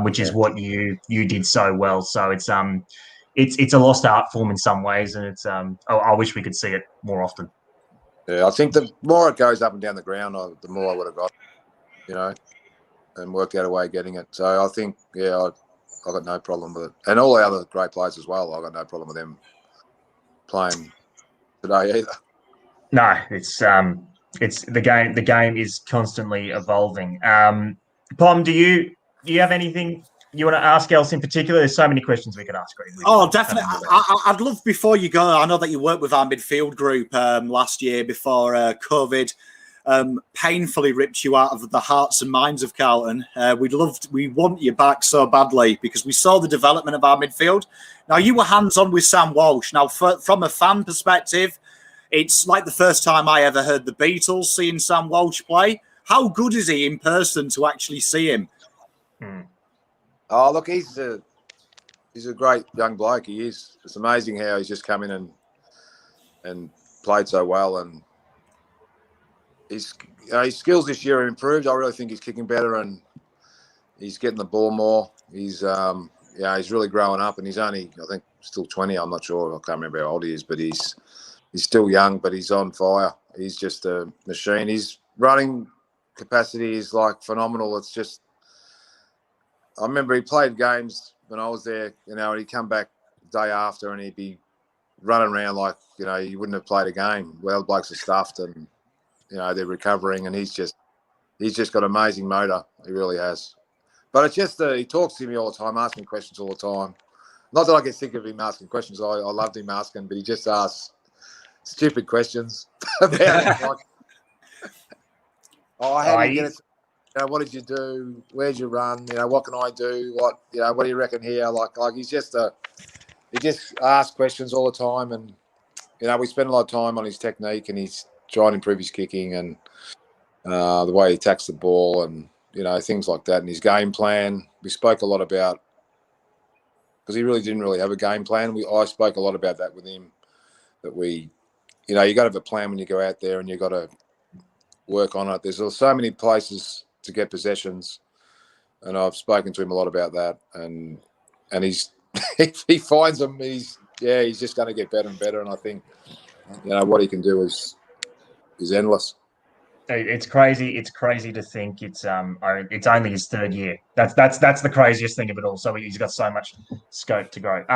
S1: which is what you did so well. So it's a lost art form in some ways, and it's I wish we could see it more often.
S4: Yeah, I think the more it goes up and down the ground, the more I would have got, and worked out a way of getting it. So I think, I got no problem with it. And all the other great players as well, I got no problem with them playing today either.
S1: No, it's the game. The game is constantly evolving. Pom, do you have anything you want to ask else in particular? There's so many questions we could ask.
S2: Oh, definitely. I'd love, before you go, I know that you worked with our midfield group last year before COVID painfully ripped you out of the hearts and minds of Carlton. We want you back so badly because we saw the development of our midfield. Now, you were hands-on with Sam Walsh. Now, from a fan perspective, it's like the first time I ever heard the Beatles seeing Sam Walsh play. How good is he in person to actually see him?
S4: Oh, look, he's a great young bloke. He is. It's amazing how he's just come in and played so well, and his skills this year have improved. I really think he's kicking better and he's getting the ball more. He's he's really growing up, and he's only, I think, still 20. I'm not sure. I can't remember how old he is, but he's still young, but he's on fire. He's just a machine. His running capacity is like phenomenal. It's just, I remember he played games when I was there, and he'd come back the day after and he'd be running around like, you wouldn't have played a game. Well, the blokes are stuffed and, they're recovering, and he's just got amazing motor. He really has. But it's just, he talks to me all the time, asking questions all the time. Not that I get sick of him asking questions. I loved him asking, but he just asks stupid questions about it. Like, how do you get it? What did you do? Where'd you run? What can I do? What do you reckon here? Like he just asks questions all the time, and we spend a lot of time on his technique, and he's trying to improve his kicking and the way he attacks the ball, and things like that, and his game plan. We spoke a lot about, because he really didn't really have a game plan. I spoke a lot about that with him, that we, you got to have a plan when you go out there, and you got to work on it. There's so many places to get possessions, and I've spoken to him a lot about that. And he's if he finds them, he's just going to get better and better. And I think what he can do is endless.
S1: It's crazy. It's crazy to think it's only his third year. That's the craziest thing of it all. So he's got so much scope to grow.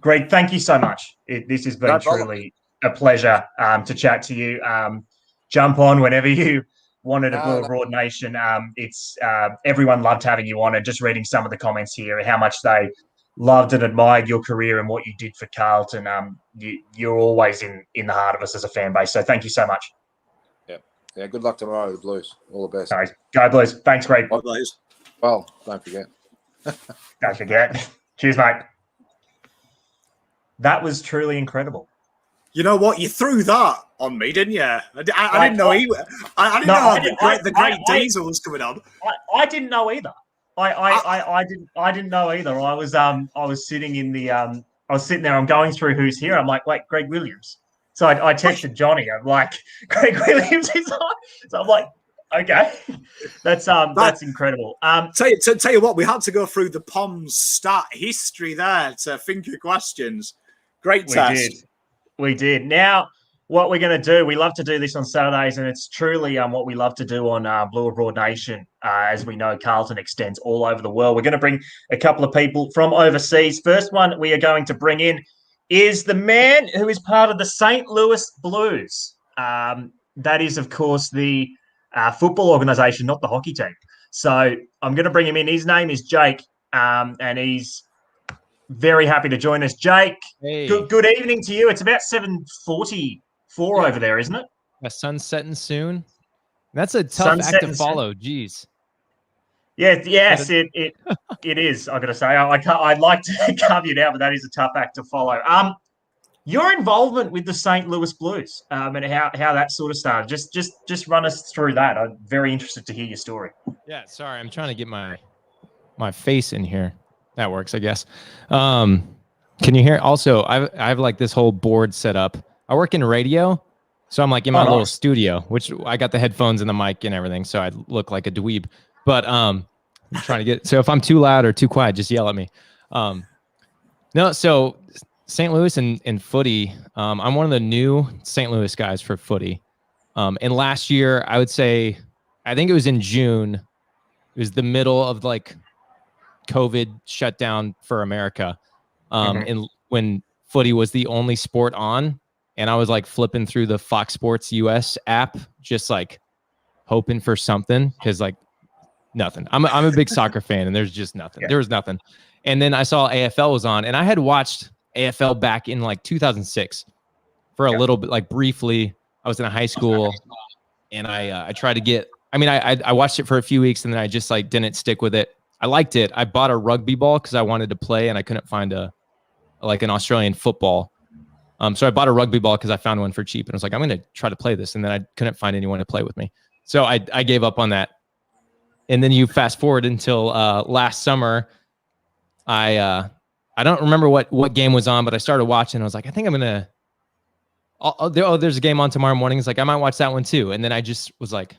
S1: Greg, thank you so much. This has been truly a pleasure to chat to you. Jump on whenever you wanted a Blue Broad Nation. It's everyone loved having you on, and just reading some of the comments here, how much they loved and admired your career and what you did for Carlton. You're always in the heart of us as a fan base. So thank you so much.
S4: Yeah, good luck tomorrow, the Blues. All the best.
S1: All right. Go Blues. Thanks, Greg.
S2: Go Blues.
S4: Well, don't forget.
S1: Don't forget. Cheers, mate. That was truly incredible.
S2: You know what? You threw that on me, didn't you? I didn't know I didn't know the great Diesel was coming on.
S1: I didn't know either. I didn't know either. I was sitting in the I was sitting there. I'm going through who's here. I'm like, wait, Greg Williams. So I texted Johnny. I'm like, Greg Williams is on. So I'm like, okay, that's incredible.
S2: Tell you what, we had to go through the Pom's stat history there to think of questions. Great test.
S1: We did. Now, what we're going to do, we love to do this on Saturdays, and it's truly what we love to do on Blue Broad Nation. As we know, Carlton extends all over the world. We're going to bring a couple of people from overseas. First one we are going to bring in is the man who is part of the St. Louis Blues. That is, of course, the football organisation, not the hockey team. So I'm going to bring him in. His name is Jake, and he's very happy to join us. Jake,
S6: hey.
S1: Good evening to you. It's about 7:44 over there, isn't it?
S6: The sun's setting soon. That's a tough act to follow. Jeez.
S1: Yeah, yes, it is. I got to say, I'd like to carve you down, but that is a tough act to follow. Your involvement with the St. Louis Blues and how that sort of started. Just run us through that. I'm very interested to hear your story.
S6: Yeah, sorry, I'm trying to get my face in here. That works, I guess. Can you hear? Also, I have like this whole board set up. I work in radio, so I'm like in my little studio, which I got the headphones and the mic and everything, so I look like a dweeb. But I'm trying to get, so if I'm too loud or too quiet, just yell at me. No, so St. Louis and footy, I'm one of the new St. Louis guys for footy. And last year, I would say, I think it was in June. It was the middle of like COVID shutdown for America. And when footy was the only sport on, and I was like flipping through the Fox Sports US app, just like hoping for something, because like nothing. I'm a big soccer fan, and there's just nothing.
S1: Yeah.
S6: There was nothing. And then I saw AFL was on, and I had watched AFL back in like 2006 for a little bit, like briefly. I was in a high school, and I tried to get. I mean, I watched it for a few weeks, and then I just like didn't stick with it. I liked it. I bought a rugby ball because I wanted to play, and I couldn't find an Australian football. So I bought a rugby ball because I found one for cheap, and I was like, I'm going to try to play this, and then I couldn't find anyone to play with me, so I gave up on that. And then you fast forward until last summer. I don't remember what game was on, but I started watching. I was like, I think I'm gonna. There's a game on tomorrow morning. It's like I might watch that one too. And then I just was like,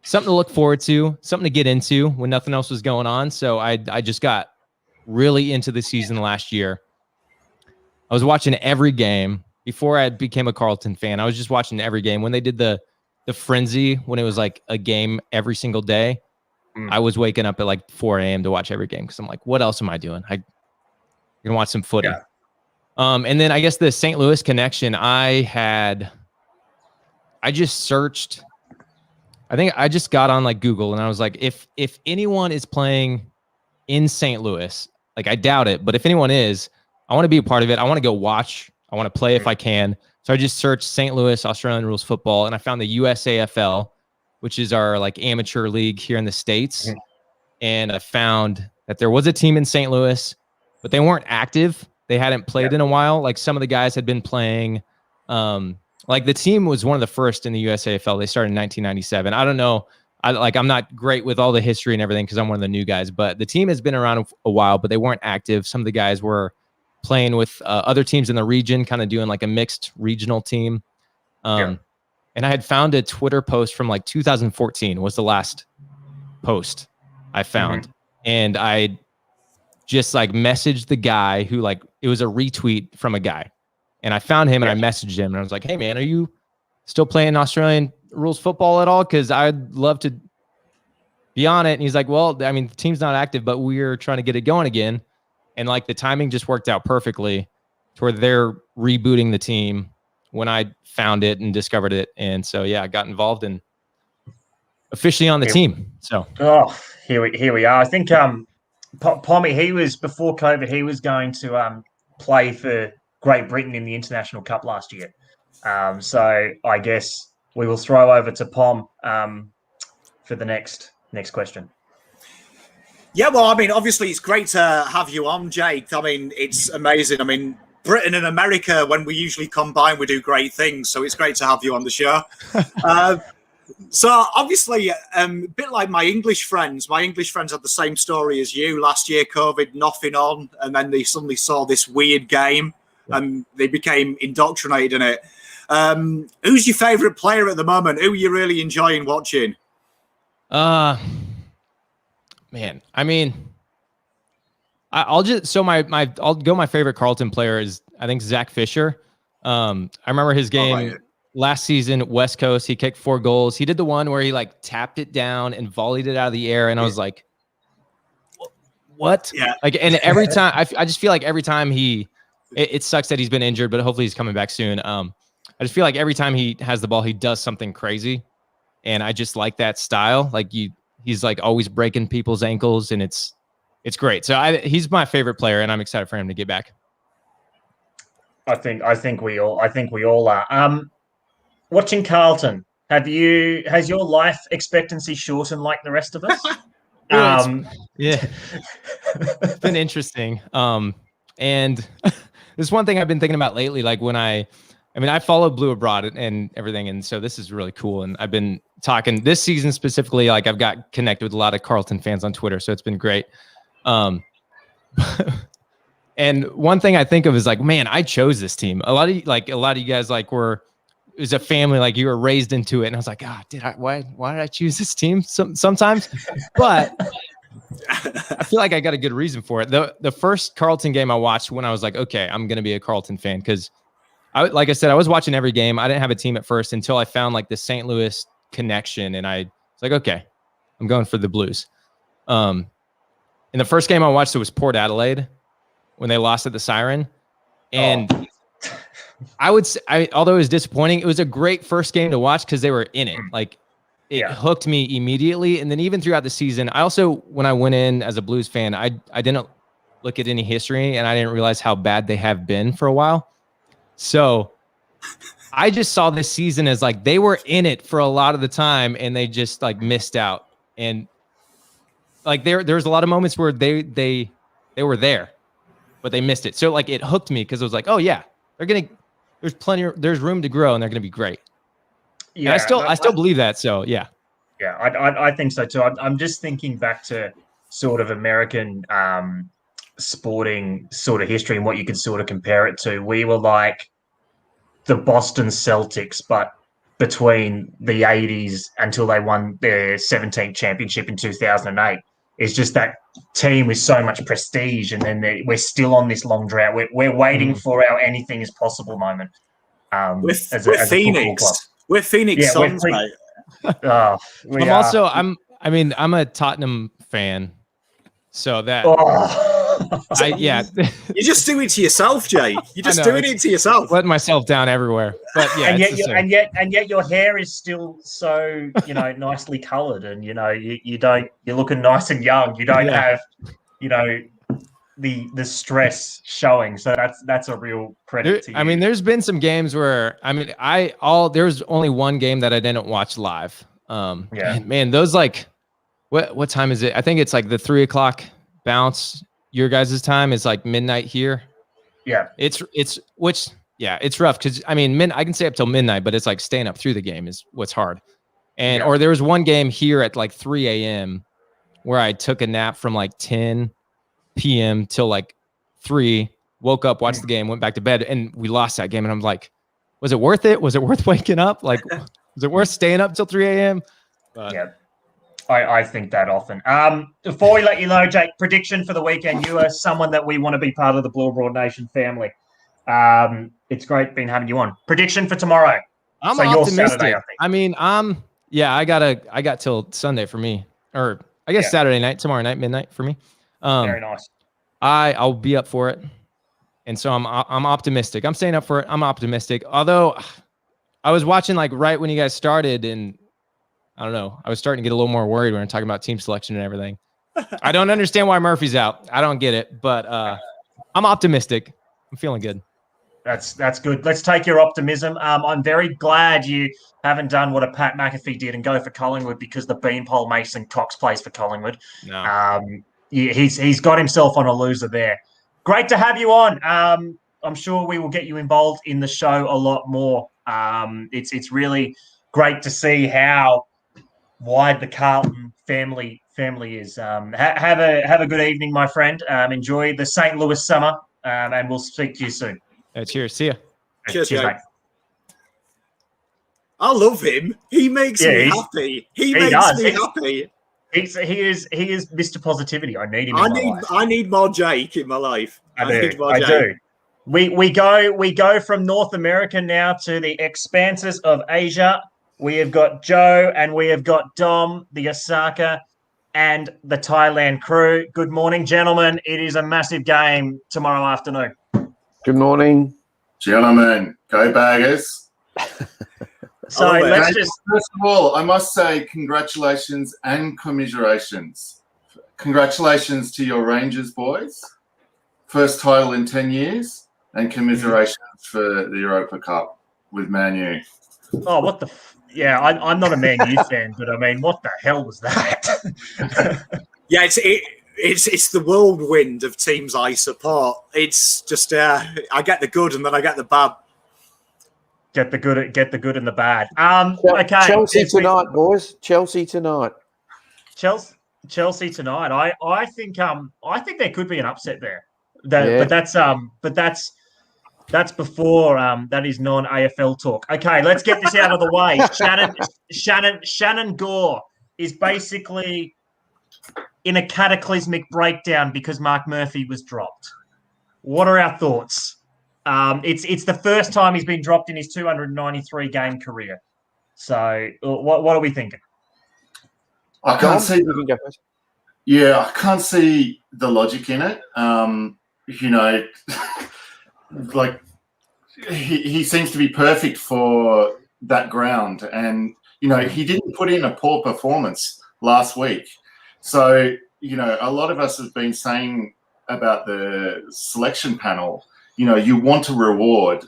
S6: something to look forward to, something to get into when nothing else was going on. So I just got really into the season last year. I was watching every game before I became a Carlton fan. I was just watching every game when they did the frenzy, when it was like a game every single day. I was waking up at like 4 a.m. to watch every game because I'm like, what else am I doing? I can watch some footy. Yeah. And then I guess the St. Louis connection, I just searched. I think I just got on like Google, and I was like, if anyone is playing in St. Louis, like I doubt it, but if anyone is, I want to be a part of it. I want to go watch. I want to play if I can. So I just searched St. Louis Australian rules football, and I found the USAFL, which is our like amateur league here in the States. And I found that there was a team in St. Louis, but they weren't active. They hadn't played in a while. Like some of the guys had been playing. Like the team was one of the first in the USAFL. They started in 1997. I don't know. I'm not great with all the history and everything because I'm one of the new guys, but the team has been around a while, but they weren't active. Some of the guys were playing with other teams in the region, kind of doing like a mixed regional team. And I had found a Twitter post from like 2014 was the last post I found. And I just like messaged the guy who like, it was a retweet from a guy. And I found him and I messaged him and I was like, hey man, are you still playing Australian rules football at all? Cause I'd love to be on it. And he's like, well, I mean, the team's not active, but we're trying to get it going again. And like the timing just worked out perfectly to where they're rebooting the team when I found it and discovered it. And so, yeah, I got involved and officially on the team. So,
S1: here we are. I think Pommy, he was before COVID, he was going to play for Great Britain in the International Cup last year. So I guess we will throw over to Pom for the next question.
S2: Yeah, well, I mean, obviously it's great to have you on, Jake. I mean, it's amazing. I mean, Britain and America, when we usually combine, we do great things. So it's great to have you on the show. So obviously, a bit like my English friends had the same story as you. Last year, COVID, nothing on. And then they suddenly saw this weird game and they became indoctrinated in it. Who's your favourite player at the moment? Who are you really enjoying watching?
S6: Man, I mean, I'll go. My favorite Carlton player is, I think, Zach Fisher. I remember his game last season, West Coast. He kicked 4 goals. He did the one where he like tapped it down and volleyed it out of the air, and I was like, "What?" Yeah. Like, and every time I just feel like every time it sucks that he's been injured, but hopefully he's coming back soon. I just feel like every time he has the ball, he does something crazy, and I just like that style. Like he's like always breaking people's ankles, and it's great. So he's my favorite player, and I'm excited for him to get back.
S1: I think we all are. Watching Carlton, has your life expectancy shortened like the rest of us?
S6: Yeah, it's been interesting. And there's one thing I've been thinking about lately, like when I follow Blue Abroad and everything, and so this is really cool. And I've been talking this season specifically, like I've got connected with a lot of Carlton fans on Twitter, so it's been great. And one thing I think of is like, man, I chose this team. A lot of you guys like it was a family, like you were raised into it, and I was like, why did I choose this team? Sometimes, but I feel like I got a good reason for it. The first Carlton game I watched when I was like, okay, I'm gonna be a Carlton fan, because like I said, I was watching every game. I didn't have a team at first until I found like the St. Louis connection, and I was like, okay, I'm going for the Blues. And the first game I watched, it was Port Adelaide when they lost at the Siren, and I would say, although it was disappointing, it was a great first game to watch because they were in it. Like it hooked me immediately, and then even throughout the season, I also, when I went in as a Blues fan, I didn't look at any history, and I didn't realize how bad they have been for a while. So I just saw this season as like they were in it for a lot of the time, and they just like missed out. And like there's a lot of moments where they were there, but they missed it. So like it hooked me because it was like, oh yeah, there's room to grow, and they're gonna be great. Yeah, and I still believe that. So yeah.
S1: Yeah, I think so too. I'm just thinking back to sort of American sporting sort of history and what you can sort of compare it to. We were like the Boston Celtics, but between the 80s until they won their 17th championship in 2008. It's just that team with so much prestige, and then we're still on this long drought. We're waiting for our anything is possible moment.
S2: We're Phoenix. We're Phoenix Suns, mate.
S6: I'm a Tottenham fan, so that
S2: you just do it to yourself, Jay. You're just doing it to yourself.
S6: Letting myself down everywhere, but yeah,
S1: and yet your hair is still so nicely coloured, and you're looking nice and young. You don't have the stress showing, so that's a real credit to you.
S6: I mean, there's been some games where there was only one game that I didn't watch live. Man, those like what time is it? I think it's like the 3:00 bounce. Your guys' time is like midnight here.
S1: Yeah,
S6: it's rough because I can stay up till midnight, but it's like staying up through the game is what's hard. And or there was one game here at like 3 a.m. where I took a nap from like 10 p.m. till like 3, woke up, watched the game, went back to bed, and we lost that game. And I'm like, was it worth it? Was it worth waking up? Like, was it worth staying up till 3 a.m.?
S1: I think that often. Before we let you know, Jake, prediction for the weekend. You are someone that we want to be part of the Blue Abroad Nation family. It's great being having you on. Prediction for tomorrow.
S6: I'm optimistic. Saturday, I think. I got till Sunday for me, or I guess Saturday night, tomorrow night, midnight for me.
S1: Very nice.
S6: I'll be up for it, and so I'm optimistic. I'm staying up for it. I'm optimistic. Although I was watching like right when you guys started, and I don't know, I was starting to get a little more worried when we're talking about team selection and everything. I don't understand why Murphy's out. I don't get it, but I'm optimistic. I'm feeling good.
S1: That's good. Let's take your optimism. I'm very glad you haven't done what a Pat McAfee did and go for Collingwood, because the beanpole Mason Cox plays for Collingwood.
S6: No.
S1: He's got himself on a loser there. Great to have you on. I'm sure we will get you involved in the show a lot more. It's really great to see how wide the Carlton family is. Have a good evening, my friend. Enjoy the St. Louis summer, and we'll speak to you soon.
S6: Cheers. See ya.
S2: Cheers, mate. I love him. He makes me happy. He makes me happy.
S1: He is Mr. Positivity. I need him.
S2: I need more Jake in my life.
S1: I do. We go from North America now to the expanses of Asia. We have got Joe and we have got Dom, the Osaka, and the Thailand crew. Good morning, gentlemen. It is a massive game tomorrow afternoon.
S7: Good morning,
S8: gentlemen. Go Baggers.
S1: So let's just...
S8: First of all, I must say congratulations and commiserations. Congratulations to your Rangers boys. First title in 10 years. And commiserations for the Europa Cup with Man U.
S1: Oh, what the... Yeah, I'm not a Man U fan, but I mean, what the hell was that?
S2: Yeah, it's the whirlwind of teams I support. It's just I get the good and then I get the bad.
S1: Get the good and the bad. Okay.
S7: Chelsea tonight, boys. Chelsea tonight.
S1: Chelsea tonight. I think there could be an upset there. But that's before that is non-AFL talk. Okay, let's get this out of the way. Shannon Gore is basically in a cataclysmic breakdown because Mark Murphy was dropped. What are our thoughts? It's the first time he's been dropped in his 293 game career. So what are we thinking?
S8: I can't see.
S7: You can go first.
S8: Yeah, I can't see the logic in it. Like he seems to be perfect for that ground, and he didn't put in a poor performance last week. So a lot of us have been saying about the selection panel. You want to reward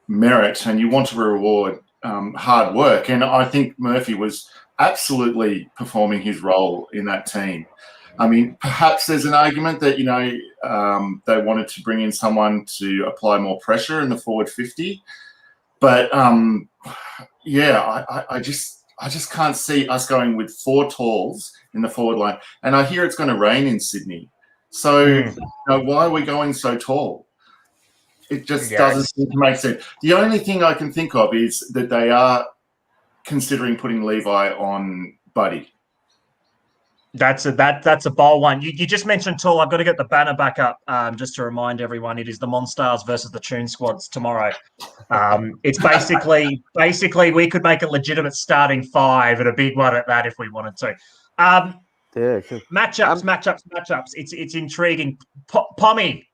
S8: merit and you want to reward hard work, and I think Murphy was absolutely performing his role in that team. I mean, perhaps there's an argument that they wanted to bring in someone to apply more pressure in the forward 50, but I just can't see us going with 4 talls in the forward line. And I hear it's going to rain in Sydney, so why are we going so tall? It just doesn't seem to make sense. The only thing I can think of is that they are considering putting Levi on Buddy.
S1: That's a bold one. You just mentioned tall. I've got to get the banner back up just to remind everyone. It is the Monstars versus the Toon Squads tomorrow. It's basically we could make a legitimate starting 5 and a big one at that if we wanted to.
S7: Cool.
S1: Matchups. It's intriguing. Pommy,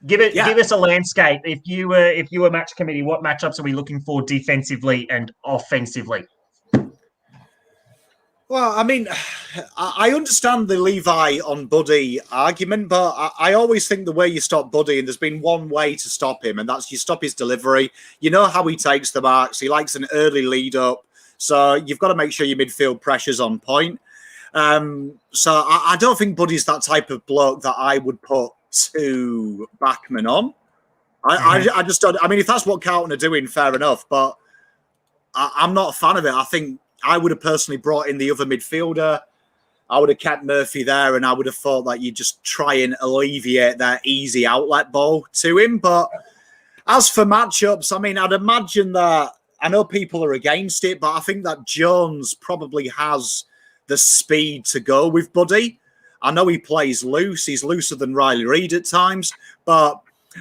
S1: give us a landscape. If you were match committee, what matchups are we looking for defensively and offensively?
S2: Well, I mean, I understand the Levi on Buddy argument, but I always think the way you stop Buddy, and there's been one way to stop him, and that's you stop his delivery. You know how he takes the marks. He likes an early lead up. So you've got to make sure your midfield pressure's on point. So I don't think Buddy's that type of bloke that I would put 2 backmen on. I just don't. I mean, if that's what Carlton are doing, fair enough. But I'm not a fan of it. I think I would have personally brought in the other midfielder. I would have kept Murphy there, and I would have thought that you just try and alleviate that easy outlet ball to him. But as for matchups, I mean, I'd imagine that I know people are against it, but I think that Jones probably has the speed to go with Buddy. I know he plays loose. He's looser than Riley Reid at times, but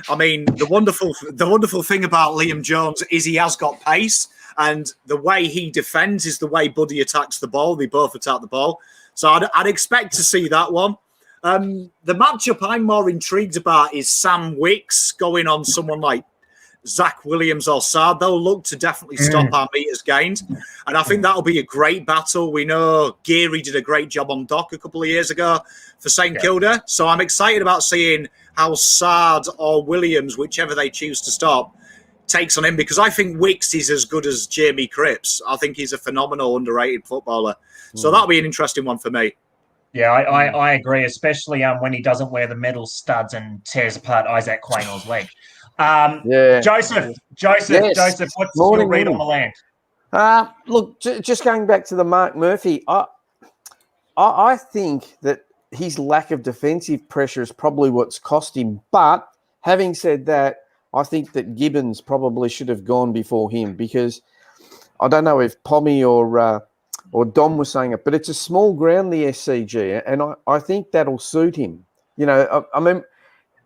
S2: I mean, the wonderful thing about Liam Jones is he has got pace. And the way he defends is the way Buddy attacks the ball. They both attack the ball. So I'd expect to see that one. The matchup I'm more intrigued about is Sam Wicks going on someone like Zach Williams or Saad. They'll look to definitely stop our meters gained. And I think that'll be a great battle. We know Geary did a great job on Dock a couple of years ago for St Kilda. So I'm excited about seeing how Saad or Williams, whichever they choose to stop, takes on him, because I think Wicks is as good as Jamie Cripps. I think he's a phenomenal underrated footballer. So that'll be an interesting one for me.
S1: Yeah, I agree, especially when he doesn't wear the metal studs and tears apart Isaac Quaynor's leg. Joseph, what's your read on the land?
S7: Look, just going back to the Mark Murphy, I think that his lack of defensive pressure is probably what's cost him. But having said that, I think that Gibbons probably should have gone before him, because I don't know if Pommy or Dom was saying it, but it's a small ground, the SCG, and I think that'll suit him. I mean,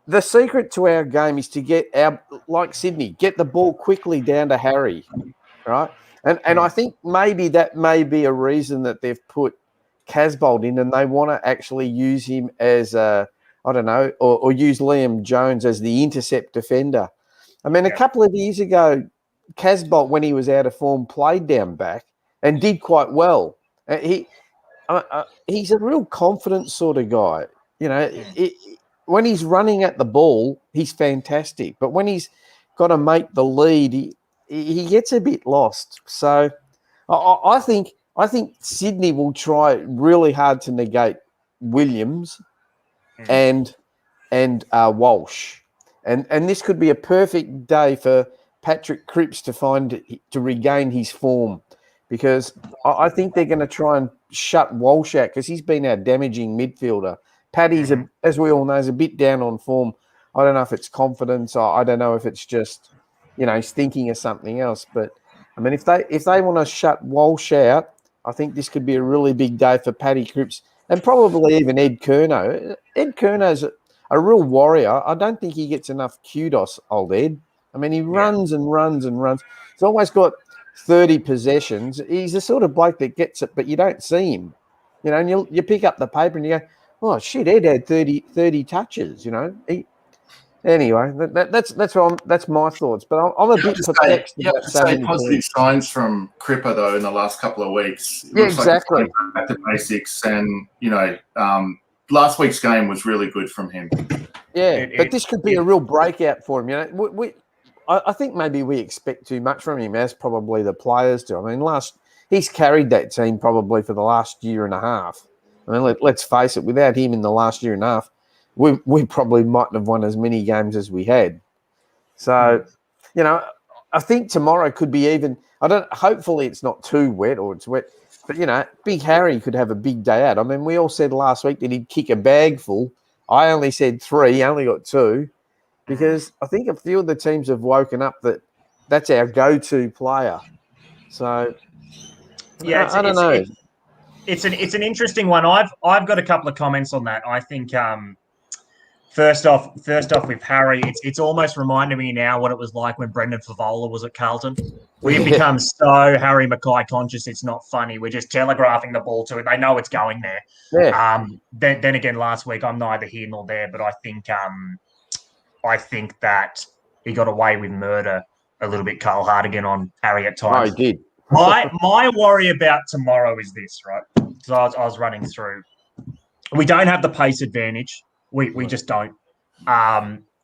S7: the secret to our game is to get like Sydney, get the ball quickly down to Harry, right? And I think maybe that may be a reason that they've put Casbolt in, and they want to actually use him as I don't know, or use Liam Jones as the intercept defender. I mean, a couple of years ago, Casbolt, when he was out of form, played down back and did quite well. He's a real confident sort of guy. When he's running at the ball, he's fantastic. But when he's got to make the lead, he gets a bit lost. So I think Sydney will try really hard to negate Williams and Walsh. And this could be a perfect day for Patrick Cripps to regain his form, because I think they're going to try and shut Walsh out, because he's been our damaging midfielder. Paddy's, as we all know, is a bit down on form. I don't know if it's confidence, or I don't know if it's just, he's thinking of something else. But I mean, if they want to shut Walsh out, I think this could be a really big day for Paddy Cripps and probably even Ed Curnow. Ed Curnow a real warrior. I don't think he gets enough kudos, old Ed. I mean, he runs and runs and runs. He's always got 30 possessions. He's the sort of bloke that gets it, but you don't see him. You know, and you pick up the paper and you go, oh, shit, Ed had 30 touches, you know. Anyway, that's my thoughts. But I'm a bit perplexed about so many
S8: positive signs from Cripper, though, in the last couple of weeks. It looks
S7: exactly.
S8: Like he's back to basics. And, you know, last week's game was really good from him.
S7: Yeah, but this could be a real breakout for him. You know, I think maybe we expect too much from him, as probably the players do. I mean, he's carried that team probably for the last year and a half. I mean, let's face it, without him in the last year and a half, we probably mightn't have won as many games as we had. So, you know, I think tomorrow could be even. Hopefully it's not too wet or it's wet, but you know, Big Harry could have a big day out. I mean, we all said last week that he'd kick a bag full. I only said 3, he only got 2. Because I think a few of the teams have woken up that that's our go-to player. So, yeah, I don't know.
S1: It's an interesting one. I've got a couple of comments on that. I think first off with Harry, it's almost reminding me now what it was like when Brendan Favola was at Carlton. We've become so Harry Mackay conscious. It's not funny. We're just telegraphing the ball to it. They know it's going there.
S7: Yeah.
S1: Then again, last week I'm neither here nor there, but I think that he got away with murder a little bit cold hard again on Harry at times.
S7: Oh, he did.
S1: My worry about tomorrow is this, right? So I was running through. We don't have the pace advantage. We just don't.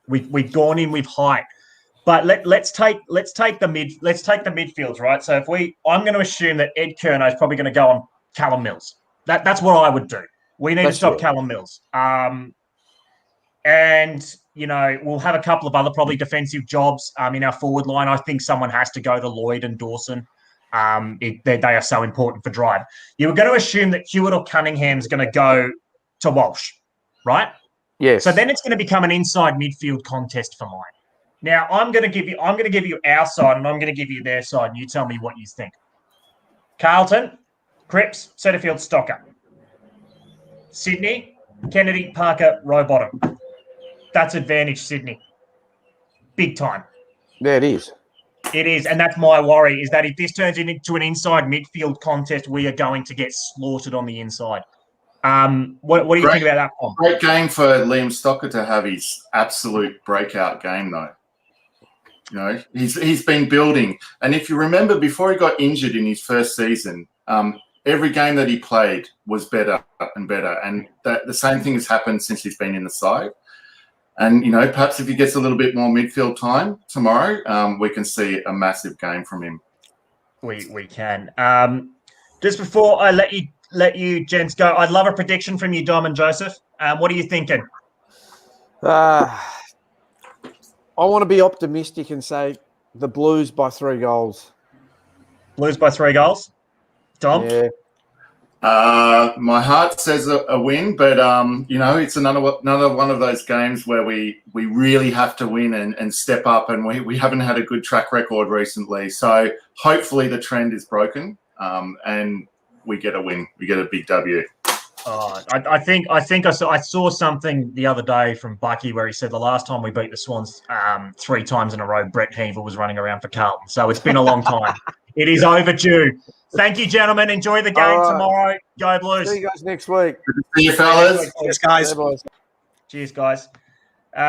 S1: We've gone in with height, but let's take the midfields, right? So I'm going to assume that Ed Curnow is probably going to go on Callum Mills. That's what I would do. We need to stop Callum Mills. And, you know, we'll have a couple of other probably defensive jobs in our forward line. I think someone has to go to Lloyd and Dawson. They are so important for drive. You were going to assume that Hewitt or Cunningham's going to go to Walsh, right?
S7: Yes.
S1: So then it's going to become an inside midfield contest for mine. Now I'm going to give you our side and I'm going to give you their side, and you tell me what you think. Carlton, Cripps, Setterfield, Stocker. Sydney, Kennedy, Parker, Rowbottom. That's advantage Sydney. Big time.
S7: Yeah, it is.
S1: It is, and that's my worry, is that if this turns into an inside midfield contest, we are going to get slaughtered on the inside. What do you think about that, Tom?
S8: Great game for Liam Stocker to have his absolute breakout game, though. You know, he's been building. And if you remember, before he got injured in his first season, every game that he played was better and better. And the same thing has happened since he's been in the side. And, you know, perhaps if he gets a little bit more midfield time tomorrow, we can see a massive game from him.
S1: We can. Just before I let you gents go, I'd love a prediction from you, Dom and Joseph. What are you thinking?
S7: I want to be optimistic and say the Blues by 3 goals.
S1: Blues by 3 goals? Dom?
S7: Yeah.
S8: My heart says a win, but you know, it's another one of those games where we really have to win and step up, and we haven't had a good track record recently. So hopefully the trend is broken, and we get a win. We get a big W.
S1: I think I saw something the other day from Bucky where he said the last time we beat the Swans 3 times in a row, Brett Heaver was running around for Carlton. So it's been a long time. It is overdue. Thank you, gentlemen. Enjoy the game tomorrow. Go Blues.
S7: See you guys next week.
S8: See you, fellas.
S2: Cheers, guys.
S7: Yeah, boys.
S1: Cheers, guys.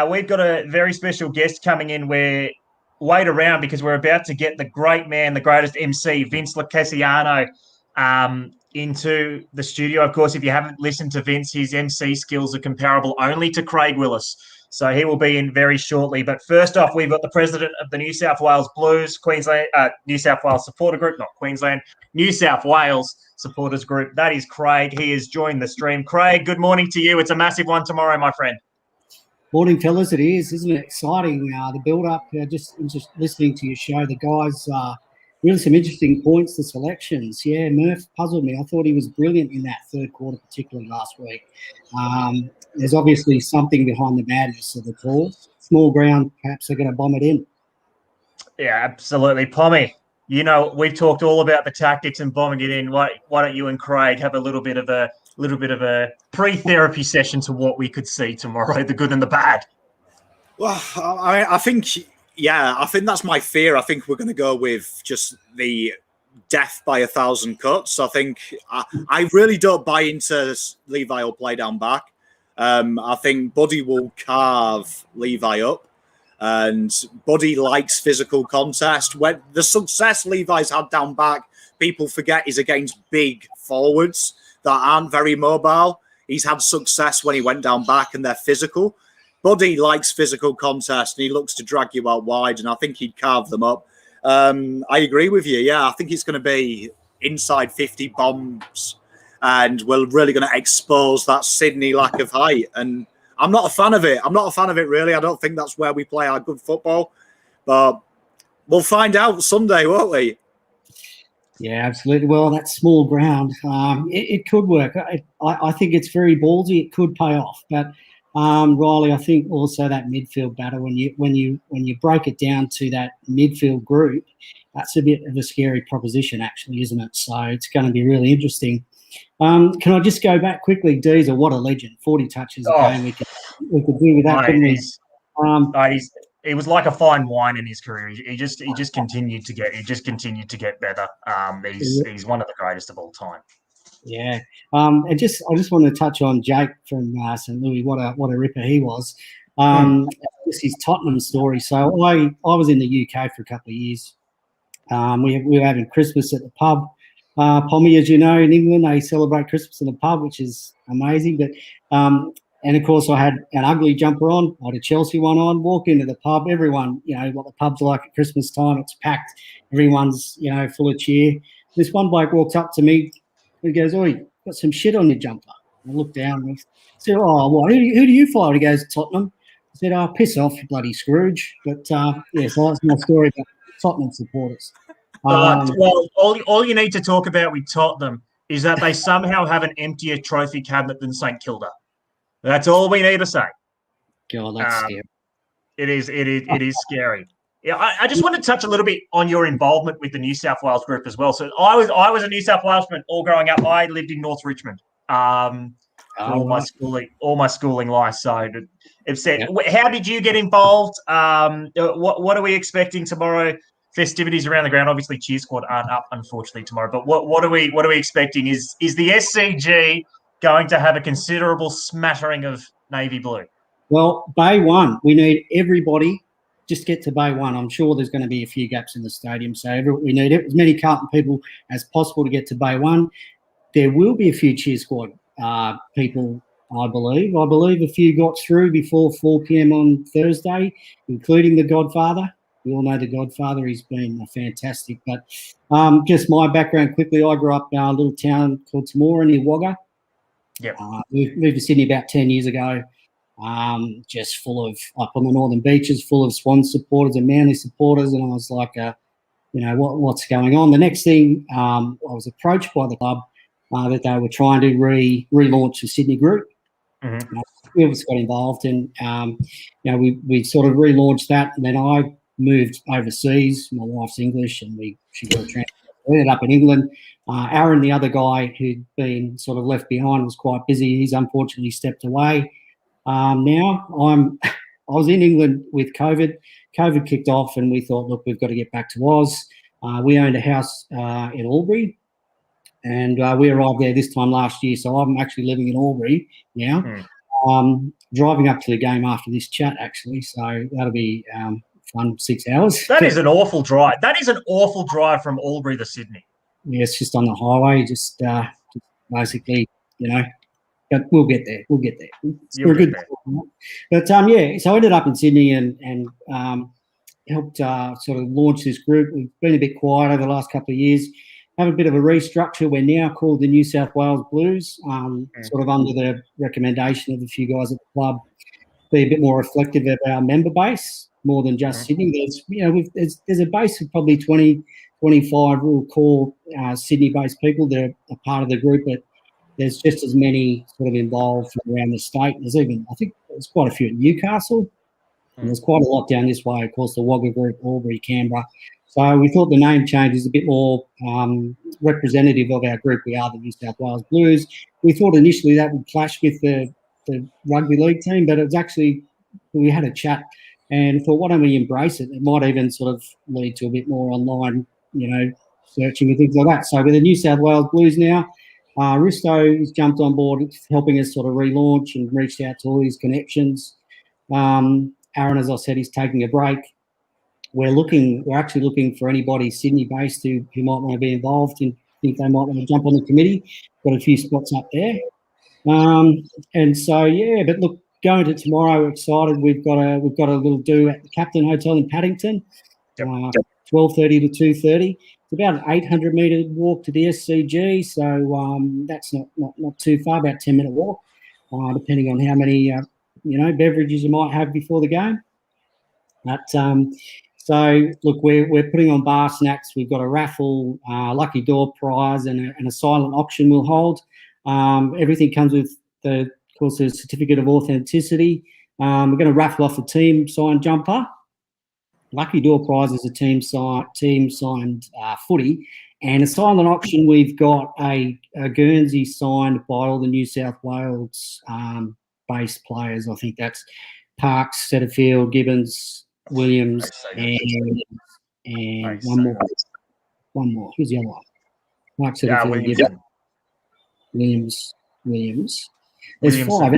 S1: We've got a very special guest coming in. Wait around because we're about to get the great man, the greatest MC, Vince Lacasiano, into the studio. Of course, if you haven't listened to Vince, his MC skills are comparable only to Craig Willis. So he will be in very shortly. But first off, we've got the president of the New South Wales Blues, Queensland, New South Wales supporter group, not Queensland, New South Wales supporters group. That is Craig. He has joined the stream. Craig, good morning to you. It's a massive one tomorrow, my friend.
S9: Morning, fellas. It is, isn't it exciting? The build-up, just listening to your show, the guys, really some interesting points, the selections. Yeah, Murph puzzled me. I thought he was brilliant in that third quarter, particularly last week. There's obviously something behind the madness of the call. Small ground, perhaps they're going to bomb it in.
S1: Yeah, absolutely. Pommy, you know, we've talked all about the tactics and bombing it in. Why don't you and Craig have a little bit of a little bit of a pre-therapy session to what we could see tomorrow, the good and the bad.
S2: Well, I think, yeah, I think that's my fear. I think we're going to go with just the death by 1,000 cuts. I think I really don't buy into Levi will play down back. I think Buddy will carve Levi up, and Buddy likes physical contest. When the success Levi's had down back, people forget is against big forwards that aren't very mobile. He's had success when he went down back and they're physical. Buddy likes physical contest and he looks to drag you out wide, and I think he'd carve them up. I agree with you. Yeah, I think it's going to be inside 50 bombs, and we're really going to expose that Sydney lack of height. And I'm not a fan of it. I'm not a fan of it, really. I don't think that's where we play our good football. But we'll find out Sunday, won't we?
S9: Yeah, absolutely. Well, that small ground, it could work. I think it's very ballsy. It could pay off. But Riley, I think also that midfield battle, when you break it down to that midfield group, that's a bit of a scary proposition, actually, isn't it? So it's going to be really interesting. Can I just go back quickly? Diesel, what a legend! 40 touches a game. We could do with that, couldn't we?
S1: He was like a fine wine in his career. He just continued to get better. He's one of the greatest of all time.
S9: Yeah. I just want to touch on Jake from St. Louis. What a ripper he was. Just his Tottenham story. So I was in the UK for a couple of years. We were having Christmas at the pub. Pommy, as you know, in England, they celebrate Christmas in the pub, which is amazing. But and of course, I had an ugly jumper on. I had a Chelsea one on. Walk into the pub. Everyone, you know what the pub's like at Christmas time. It's packed. Everyone's, full of cheer. This one bloke walks up to me. He goes, "Oh, you got some shit on your jumper." I looked down and I said, "Oh, what? Who do you follow?" He goes, "Tottenham." I said, "Oh, piss off, you bloody Scrooge." But so that's my story about Tottenham supporters.
S1: Well, all you need to talk about with Tottenham is that they somehow have an emptier trophy cabinet than St Kilda. That's all we need to say.
S9: God, that's scary.
S1: It is scary. Yeah, I just want to touch a little bit on your involvement with the New South Wales group as well. So I was a New South Welshman all growing up. I lived in North Richmond all my schooling life. So how did you get involved? What are we expecting tomorrow? Festivities around the ground. Obviously, Cheer Squad aren't up, unfortunately, tomorrow. But what are we expecting? Is the SCG going to have a considerable smattering of navy blue?
S9: Well, Bay 1, we need everybody. Just get to Bay 1. I'm sure there's going to be a few gaps in the stadium, so we need as many Carlton people as possible to get to Bay 1. There will be a few Cheer Squad people, I believe. I believe a few got through before 4 p.m. on Thursday, including the Godfather. We all know the Godfather. He's been fantastic. But just my background quickly, I grew up in a little town called Temora near Wagga.
S1: Yep.
S9: Moved to Sydney about 10 years ago. Just full of, up on the northern beaches, full of Swans supporters and Manly supporters. And I was like, what's going on? The next thing, I was approached by the club that they were trying to relaunch the Sydney group.
S1: Mm-hmm.
S9: We got involved, and we sort of relaunched that. And then I moved overseas. My wife's English, and she got a transfer. We ended up in England. Aaron, the other guy who'd been sort of left behind, was quite busy. He's unfortunately stepped away. Now I was in England with COVID. COVID kicked off, and we thought, look, we've got to get back to Oz. We owned a house in Albury, and we arrived there this time last year. So I'm actually living in Albury now. Driving up to the game after this chat, actually. So that'll be fun, 6 hours.
S1: That is an awful drive. That is an awful drive from Albury to Sydney.
S9: Yeah, it's just on the highway, just basically, but we'll get there. We'll get there. We're good. But so I ended up in Sydney and helped sort of launch this group. We've been a bit quiet over the last couple of years. Have a bit of a restructure. We're now called the New South Wales Blues, sort of under the recommendation of a few guys at the club. Be a bit more reflective of our member base, more than just Sydney. There's a base of probably 20, 25 real core Sydney-based people that are a part of the group, but there's just as many sort of involved from around the state. I think there's quite a few at Newcastle, and there's quite a lot down this way. Of course, the Wagga group, Albury, Canberra. So we thought the name change is a bit more representative of our group. We are the New South Wales Blues. We thought initially that would clash with the rugby league team, but it was actually, we had a chat and thought, why don't we embrace it? It might even sort of lead to a bit more online, searching and things like that. So with the New South Wales Blues now, Risto has jumped on board, helping us sort of relaunch and reached out to all his connections. Aaron, as I said, is taking a break. We're actually looking for anybody Sydney-based who might want to be involved and think they might want to jump on the committee. Got a few spots up there. And so, yeah, but look, going to tomorrow, we're excited. We've got a little do at the Captain Hotel in Paddington, 12:30 to 2:30. It's about an 800-metre walk to the SCG, so that's not too far, about 10-minute walk, depending on how many, beverages you might have before the game. But so, look, we're putting on bar snacks. We've got a raffle, lucky door prize, and a silent auction we'll hold. Everything comes with, of course, a certificate of authenticity. We're going to raffle off a team signed jumper. Lucky door prize is a team signed footy, and a silent auction. We've got a Guernsey signed by all the New South Wales based players. I think that's Parks, Setterfield, Gibbons, Williams, and one more. Who's the other one? Parks, Setterfield, Gibbons, Williams. There's five.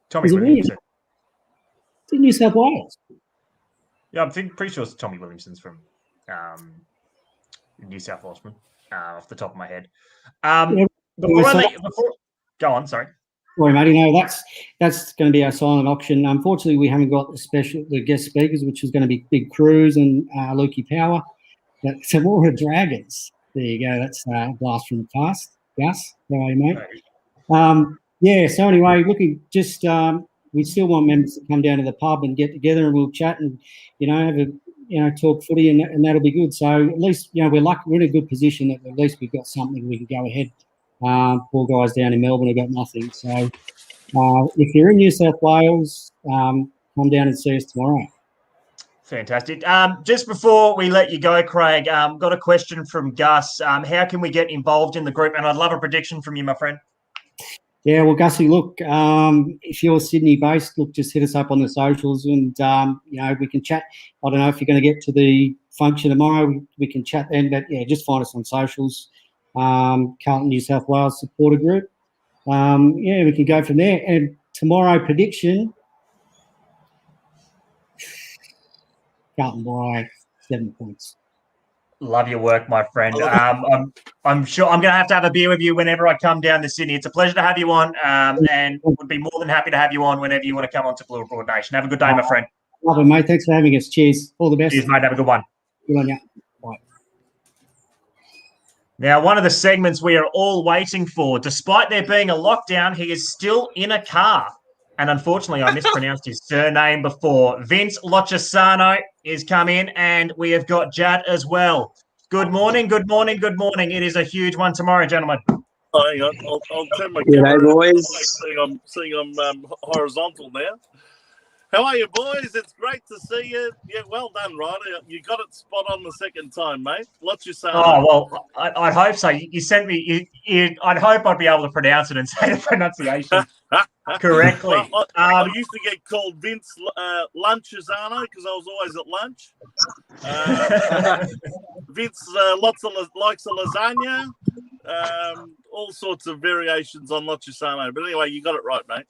S1: Tommy Williamson.
S9: It's in New South Wales.
S1: Yeah, I'm pretty sure it's Tommy Williamson's from New South Wales, off the top of my head. Go on, sorry.
S9: Sorry, mate. That's going to be our silent auction. Unfortunately, we haven't got the guest speakers, which is going to be Big Cruz and Lukey Power. But some more Dragons. There you go. That's a blast from the past. Gus, how are you, mate? So anyway, we still want members to come down to the pub and get together, and we'll chat and have talk footy, and that'll be good. So at least we're in a good position that at least we've got something we can go ahead. Poor guys down in Melbourne have got nothing. So if you're in New South Wales, come down and see us tomorrow.
S1: Fantastic. Just before we let you go, Craig, got a question from Gus. How can we get involved in the group? And I'd love a prediction from you, my friend.
S9: Yeah, well, Gussie, look, if you're Sydney-based, look, just hit us up on the socials and, we can chat. I don't know if you're going to get to the function tomorrow. We can chat then, but, yeah, just find us on socials, Carlton New South Wales supporter group. We can go from there. And tomorrow prediction, Carlton by 7 points.
S1: Love your work, my friend. I'm sure I'm going to have a beer with you whenever I come down to Sydney. It's a pleasure to have you on, and would be more than happy to have you on whenever you want to come on to Blue Broad Nation. Have a good day, my friend.
S9: Love it, mate. Thanks for having us. Cheers. All the best.
S1: Cheers, mate. Have a good one.
S9: Good on you. Bye.
S1: Now, one of the segments we are all waiting for, despite there being a lockdown, he is still in a car. And unfortunately, I mispronounced his surname before. Vince Lochisano is come in, and we have got Jad as well. Good morning, good morning, good morning. It is a huge one tomorrow, gentlemen.
S10: Oh, hang on. I'll turn my camera.
S11: G'day, boys.
S10: Seeing I'm horizontal now. How are you, boys? It's great to see you. Yeah, well done, Ryder. You got it spot on the second time, mate. Lochisano.
S1: Oh, well, I hope so. You sent me, I'd hope I'd be able to pronounce it and say the pronunciation correctly.
S10: Well, I used to get called Vince Lunchisano because I was always at lunch. Vince likes a lasagna. All sorts of variations on Lochisano. But anyway, you got it right, mate.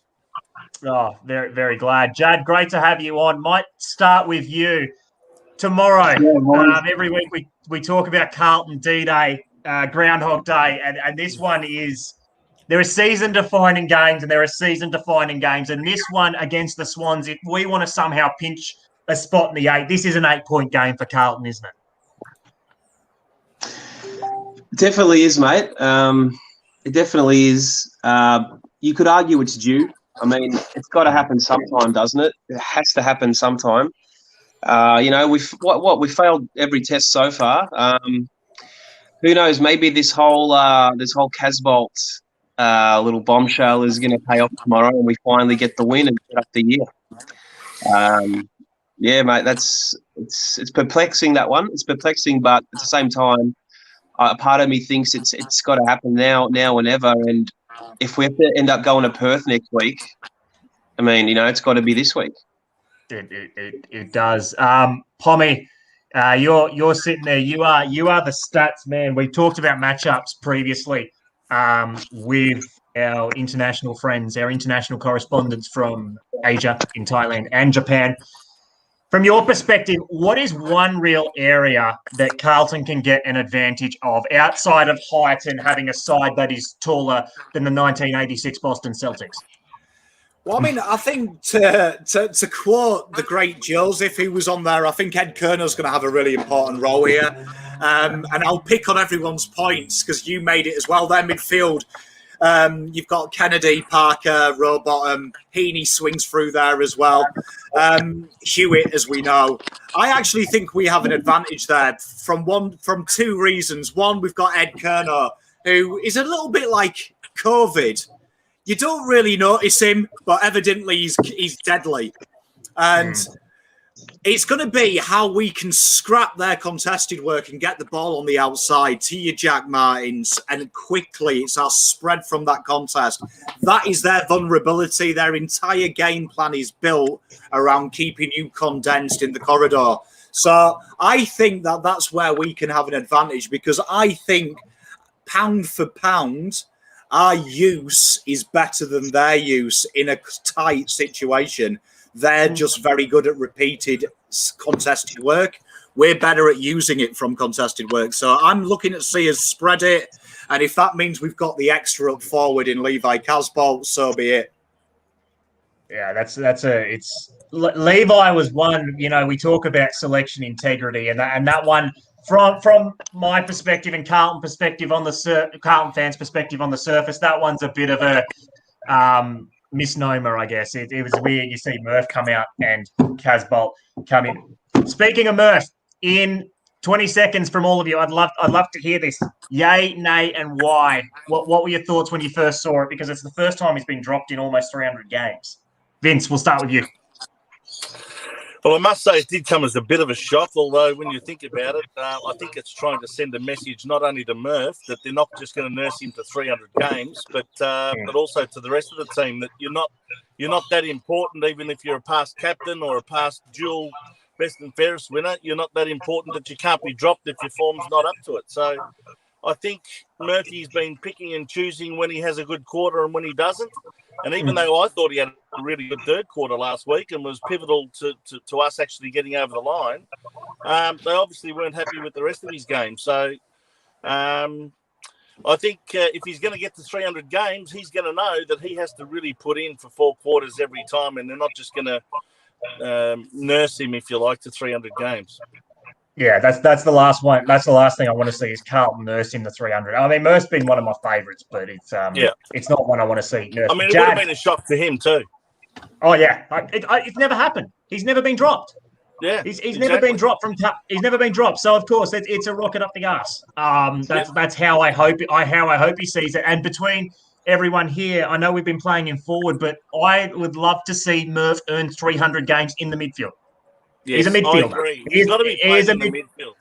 S1: Oh, very, very glad. Jad, great to have you on. Might start with you. Tomorrow, every week we talk about Carlton D-Day, Groundhog Day, and this one is – there are season-defining games and there are season-defining games, and this one against the Swans, if we want to somehow pinch a spot in the 8, this is an 8-point game for Carlton, isn't it?
S11: Definitely is, mate. It definitely is. You could argue it's due. I mean, it's got to happen sometime, doesn't it? It has to happen sometime. We failed every test so far. Who knows? Maybe this whole Casbolt little bombshell is going to pay off tomorrow, and we finally get the win and set up the year. Yeah, mate, it's it's perplexing, that one. It's perplexing, but at the same time, a part of me thinks it's got to happen now or never. And if we have to end up going to Perth next week, I mean, it's got to be this week.
S1: It does. Pommy, you're sitting there. You are the stats man. We talked about matchups previously with our international friends, our international correspondents from Asia, in Thailand and Japan. From your perspective, what is one real area that Carlton can get an advantage of outside of height and having a side that is taller than the 1986 Boston Celtics?
S2: Well, I mean, I think to quote the great Joseph, who was on there, I think Ed Kerner's going to have a really important role here. And I'll pick on everyone's points because you made it as well. Their midfield, you've got Kennedy, Parker, Rowbottom, Heaney swings through there as well. Hewitt, as we know. I actually think we have an advantage there from two reasons. One, we've got Ed Kerner, who is a little bit like COVID. You don't really notice him, but evidently he's deadly. And it's going to be how we can scrap their contested work and get the ball on the outside to your Jack Martins, and quickly it's our spread from that contest. That is their vulnerability. Their entire game plan is built around keeping you condensed in the corridor. So I think that's where we can have an advantage, because I think pound for pound, our use is better than their use in a tight situation. They're just very good at repeated contested work. We're better at using it from contested work. So I'm looking to see us spread it. And if that means we've got the extra up forward in Levi Casbolt, so be it.
S1: Yeah, it's Levi was one, we talk about selection integrity, and that one, From my perspective and Carlton perspective Carlton fans' perspective on the surface, that one's a bit of a misnomer, I guess. It was weird. You see Murph come out and Casbolt come in. Speaking of Murph, in 20 seconds from all of you, I'd love to hear this. Yay, nay, and why? What were your thoughts when you first saw it? Because it's the first time he's been dropped in almost 300 games. Vince, we'll start with you.
S10: Well, I must say it did come as a bit of a shock, although when you think about it, I think it's trying to send a message not only to Murph that they're not just going to nurse him to 300 games, but also to the rest of the team that you're not that important, even if you're a past captain or a past dual best and fairest winner. You're not that important that you can't be dropped if your form's not up to it. So I think Murphy's been picking and choosing when he has a good quarter and when he doesn't. And even though I thought he had a really good third quarter last week and was pivotal to us actually getting over the line, they obviously weren't happy with the rest of his game. So I think if he's going to get to 300 games, he's going to know that he has to really put in for 4 quarters every time, and they're not just going to nurse him, if you like, to 300 games.
S1: Yeah, that's the last one. That's the last thing I want to see is Carlton nurse him to 300. I mean, Murph's been one of my favourites, but it's not one I want to see.
S10: I mean, it would have been a shock to him too.
S1: Oh yeah, it's never happened. He's never been dropped.
S10: Yeah,
S1: he's never been dropped from. He's never been dropped. So of course, it's a rocket up the arse. That's how I hope he sees it. And between everyone here, I know we've been playing him forward, but I would love to see Murph earn 300 games in the midfield.
S10: Yes,
S1: he's a midfielder.
S10: I agree. He's got to be playing in the midfield.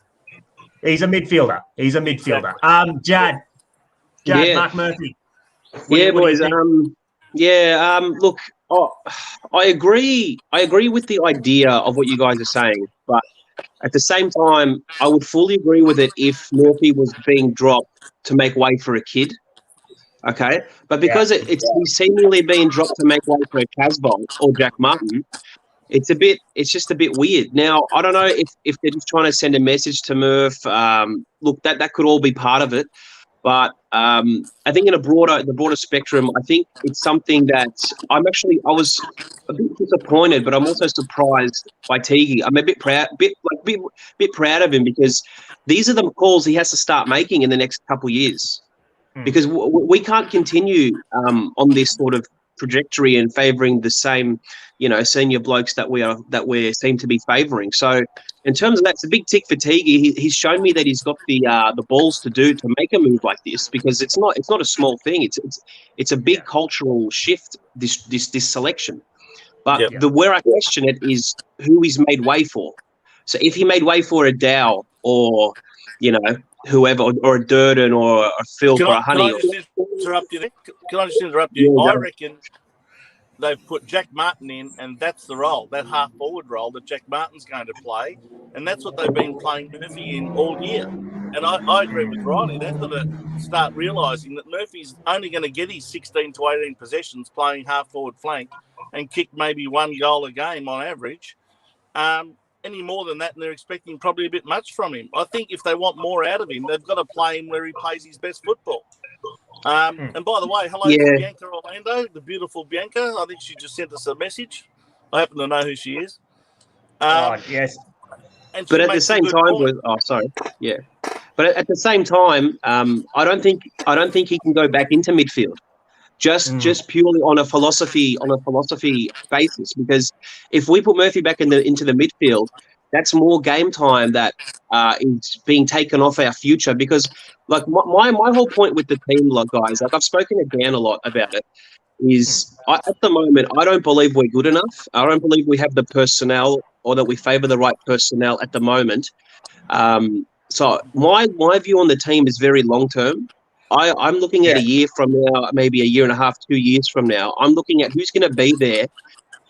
S1: He's a midfielder. Exactly. Jad,
S11: Yeah.
S1: Mark Murphy.
S11: Yeah, boys. Look, I agree. I agree with the idea of what you guys are saying, but at the same time, I would fully agree with it if Murphy was being dropped to make way for a kid. Okay, but because it's seemingly being dropped to make way for a Casbolt or Jack Martin, it's just a bit weird. Now, I don't know if they're just trying to send a message to Murph. Look, that could all be part of it. But I think in the broader spectrum, I think it's something that I was a bit disappointed, but I'm also surprised by Teague. I'm a bit proud of him, because these are the calls he has to start making in the next couple of years. Because we can't continue on this sort of trajectory and favouring the same, senior blokes that we seem to be favouring. So in terms of that, it's a big tick for Teague. He's shown me that he's got the balls to make a move like this, because it's not a small thing. It's a big cultural shift, this selection. But where I question it is who he's made way for. So if he made way for a Dow or, whoever, or a Durden or a Phil for a
S10: Can
S11: Honey.
S10: I just interrupt you there? Can I just interrupt
S11: Yeah,
S10: you? I
S11: go.
S10: reckon they've put Jack Martin in, and that's the role, that half-forward role that Jack Martin's going to play, and that's what they've been playing Murphy in all year. And I agree with Riley. They've got to start realising that Murphy's only going to get his 16 to 18 possessions playing half-forward flank and kick maybe 1 goal a game on average. Any more than that, and they're expecting probably a bit much from him. I think if they want more out of him, they've got to play him where he plays his best football. And by the way, hello to Bianca Orlando, the beautiful Bianca. I think she just sent us a message. I happen to know who she is.
S1: Yes.
S11: But at the same time, But at the same time, I don't think he can go back into midfield. Just purely on a philosophy basis, because if we put Murphy back into the midfield, that's more game time that is being taken off our future. Because like my whole point with the team, guys, I've spoken to Dan a lot about it, is at the moment I don't believe we're good enough. I don't believe we have the personnel, or that we favour the right personnel at the moment. So my view on the team is very long term. I'm looking at a year from now, maybe a year and a half, 2 years from now. I'm looking at who's going to be there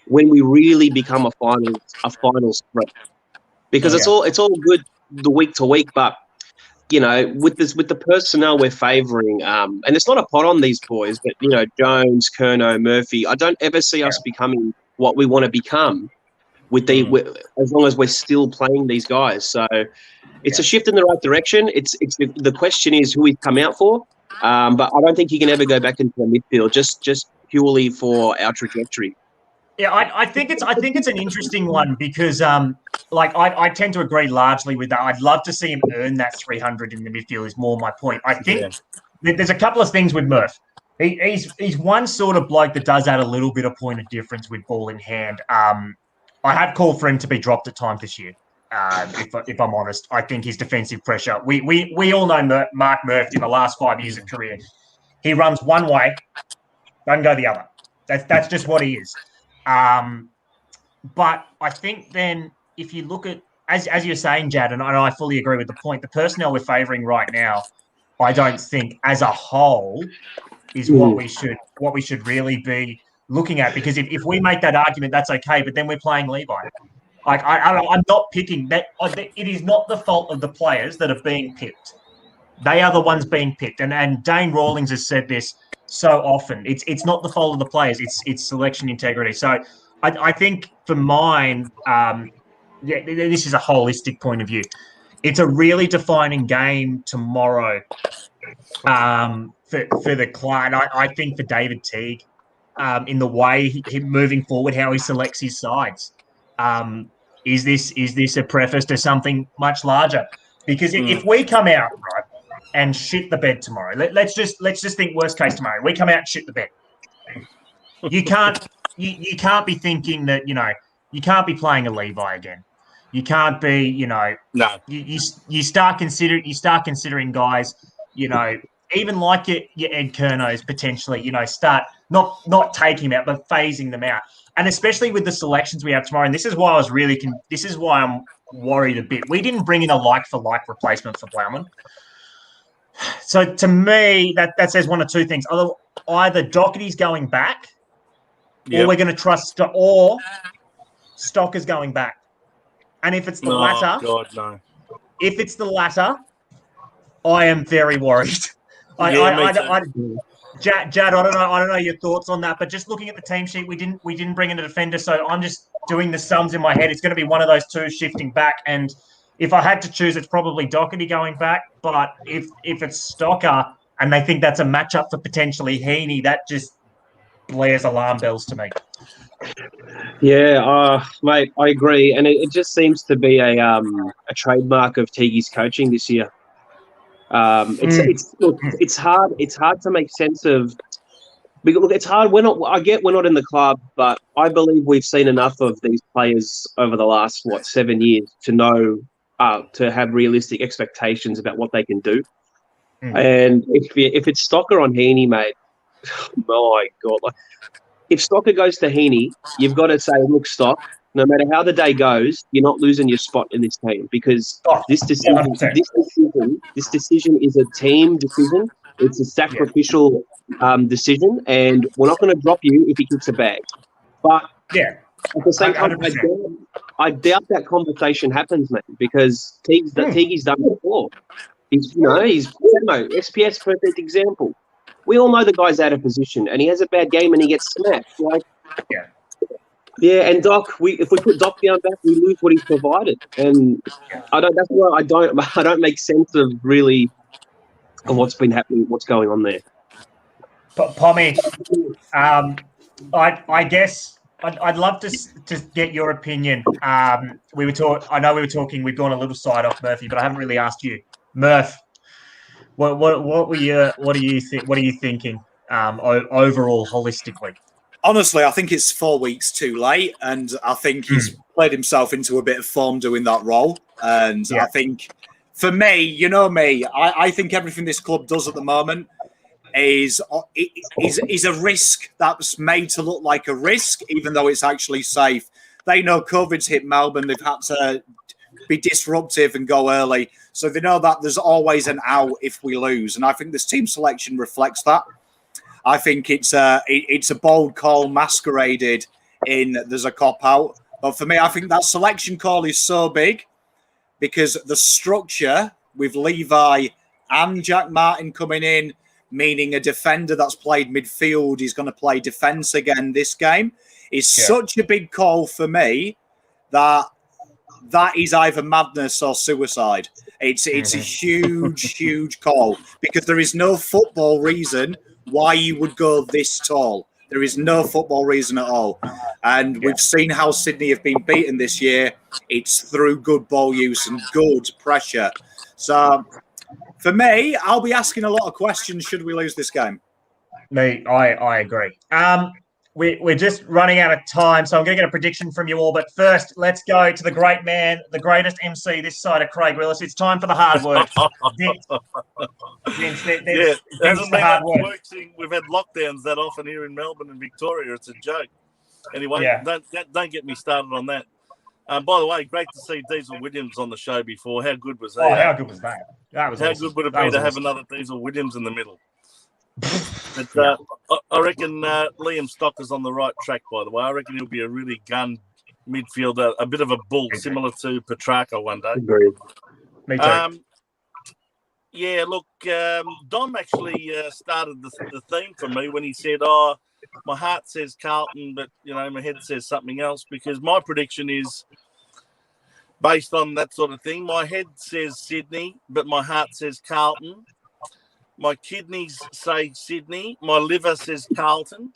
S11: when we really become a finals threat. Because it's all good the week to week, but with the personnel we're favouring, and it's not a pot on these boys, but Jones, Curnow, Murphy, I don't ever see us becoming what we want to become as long as we're still playing these guys. So it's a shift in the right direction. It's the question is who we come out for, but I don't think he can ever go back into the midfield just purely for our trajectory.
S1: Yeah, I think it's an interesting one because I tend to agree largely with that. I'd love to see him earn that 300 in the midfield is more my point. I think there's a couple of things with Murph. He's one sort of bloke that does add a little bit of point of difference with ball in hand. I have called for him to be dropped at times this year. If I'm honest, I think his defensive pressure. We all know Mark Murphy in the last 5 years of career. He runs one way, doesn't go the other. That's just what he is. But I think then if you look at, as you're saying, Jad, and I fully agree with the point, the personnel we're favouring right now, I don't think as a whole is what we should really be looking at. Because if we make that argument, that's okay, but then we're playing Levi. Like I'm not picking that. It is not the fault of the players that are being picked. They are the ones being picked. And Dane Rawlings has said this so often. It's not the fault of the players. It's selection integrity. So I think for mine, this is a holistic point of view. It's a really defining game tomorrow for the client. I think for David Teague, in the way he moving forward, how he selects his sides. Is this a preface to something much larger? Because if we come out right and shit the bed tomorrow, let's just think worst case tomorrow. We come out and shit the bed. You can't be thinking that you can't be playing a Levi again. You can't be no. You start considering guys even like your Ed Curnows potentially start not taking them out but phasing them out. And especially with the selections we have tomorrow, and this is why this is why I'm worried a bit. We didn't bring in a like-for-like replacement for Plowman. So to me, that says one of two things. Either Doherty's going back, or we're going to trust, or Stocker's going back. And if it's the latter,
S10: God, no.
S1: If it's the latter, I am very worried. Jad, I don't know your thoughts on that, but just looking at the team sheet, we didn't bring in a defender, so I'm just doing the sums in my head. It's going to be one of those two shifting back, and if I had to choose, it's probably Doherty going back. But if it's Stocker and they think that's a matchup for potentially Heaney, that just blares alarm bells to me.
S11: Yeah, mate, I agree, and it just seems to be a trademark of Teague's coaching this year. It's hard. It's hard to make sense of. Look, it's hard. I get we're not in the club, but I believe we've seen enough of these players over the last 7 years to know to have realistic expectations about what they can do. And if it's Stocker on Heaney, mate, my God, if Stocker goes to Heaney, you've got to say, look, Stock, no matter how the day goes, you're not losing your spot in this team because this decision is a team decision. It's a sacrificial decision, and we're not going to drop you if he kicks a bag. But at the same time, I doubt that conversation happens, man, because Teague's done it before. He's SPS perfect example. We all know the guy's out of position, and he has a bad game, and he gets smashed. And Doc, if we put Doc down back, we lose what he's provided, and that's why I don't make sense of really of what's been happening, what's going on there.
S1: Pommy, I guess I'd love to get your opinion. I know we were talking. We've gone a little side off Murphy, but I haven't really asked you, Murph. What are you thinking overall, holistically?
S2: Honestly, I think it's 4 weeks too late, and I think he's played himself into a bit of form doing that role. And I think, for me, you know me, I think everything this club does at the moment is a risk that's made to look like a risk, even though it's actually safe. They know COVID's hit Melbourne. They've had to be disruptive and go early. So they know that there's always an out if we lose. And I think this team selection reflects that. I think it's a bold call masqueraded in there's a cop-out. But for me, I think that selection call is so big because the structure with Levi and Jack Martin coming in, meaning a defender that's played midfield is going to play defence again this game, is such a big call for me that is either madness or suicide. It's a huge, huge call because there is no football reason why you would go this tall. There is no football reason at all. And we've seen how Sydney have been beaten this year. It's through good ball use and good pressure. So for me, I'll be asking a lot of questions should we lose this game.
S1: I agree. We're just running out of time, so I'm going to get a prediction from you all. But first, let's go to the great man, the greatest MC this side of Craig Willis. It's time for the hard work. Vince,
S10: hasn't been
S1: hard work.
S10: We've had lockdowns that often here in Melbourne and Victoria. It's a joke. Anyway, don't get me started on that. By the way, great to see Diesel Williams on the show before. How good was that?
S1: How good was that? How
S10: awesome. Good would it be to have another Diesel Williams in the middle? But I reckon Liam Stocker's on the right track, by the way. I reckon he'll be a really gun midfielder, a bit of a bull, similar to Petrarca one day.
S11: Agreed.
S1: Me too.
S10: Look, Dom actually started the theme for me when he said, my heart says Carlton, but, my head says something else, because my prediction is based on that sort of thing. My head says Sydney, but my heart says Carlton. My kidneys say Sydney. My liver says Carlton.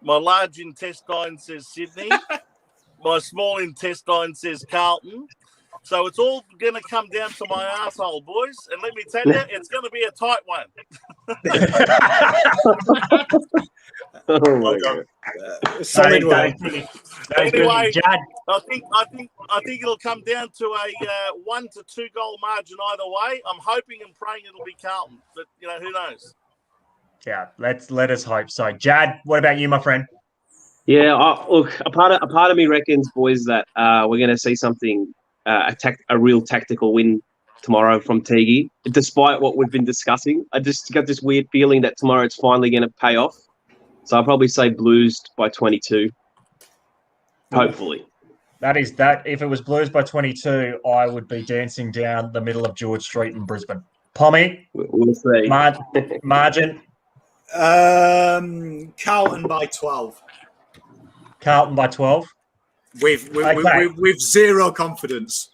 S10: My large intestine says Sydney. My small intestine says Carlton. So it's all going to come down to my asshole, boys. And let me tell you, it's going to be a tight one.
S11: Oh my God.
S2: Solid work.
S10: Anyway, I think it'll come down to a 1 to 2 goal margin either way. I'm hoping and praying it'll be Carlton, but who knows?
S1: Yeah, let us hope so. Jad, what about you, my friend?
S11: Yeah, look, a part of me reckons, boys, that we're going to see something, a real tactical win tomorrow from Teague. Despite what we've been discussing, I just got this weird feeling that tomorrow it's finally going to pay off. So I'll probably say Blues by 22. Hopefully.
S1: That is that. If it was Blues by 22, I would be dancing down the middle of George Street in Brisbane. Pommy?
S11: We'll see.
S1: Margin?
S2: Carlton by 12.
S1: Carlton by 12?
S2: With zero confidence.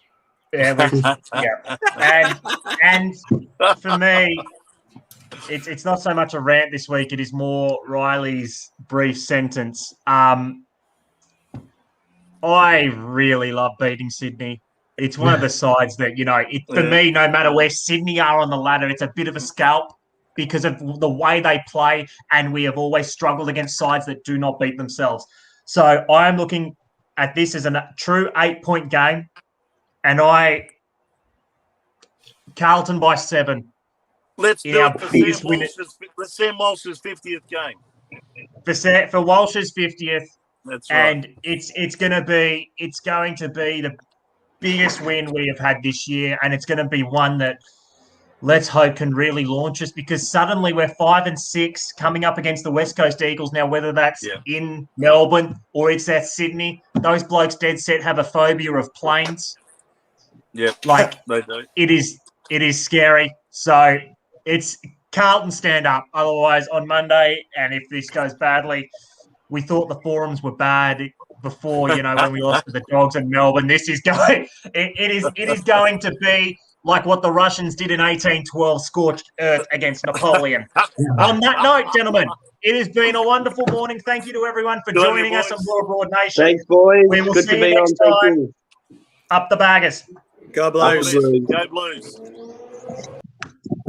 S1: Yeah, And for me, it's not so much a rant this week. It is more Riley's brief sentence. I really love beating Sydney. It's one of the sides that, for me, no matter where Sydney are on the ladder, it's a bit of a scalp because of the way they play, and we have always struggled against sides that do not beat themselves. So I'm looking at this as a true 8-point game, and Carlton by 7.
S10: Let's do it for Sam Walsh's 50th game.
S1: For Walsh's 50th,
S10: That's right.
S1: And it's going to be the biggest win we have had this year, and it's going to be one that let's hope can really launch us, because suddenly we're 5-6 coming up against the West Coast Eagles now. Whether that's in Melbourne or it's at Sydney, those blokes dead set have a phobia of planes.
S10: Yeah,
S1: like
S10: they do.
S1: It is scary. So it's Carlton stand up. Otherwise, on Monday, and if this goes badly, we thought the forums were bad before, when we lost to the Dogs in Melbourne. This is going. It is going to be like what the Russians did in 1812, scorched earth against Napoleon. On that note, gentlemen, it has been a wonderful morning. Thank you to everyone for joining us on Raw Broad Nation.
S11: Thanks, boys.
S1: We will
S11: Good
S1: see
S11: to be
S1: you next
S11: on.
S1: time. Up the Baggers.
S2: Go Blues.
S10: Go Blues.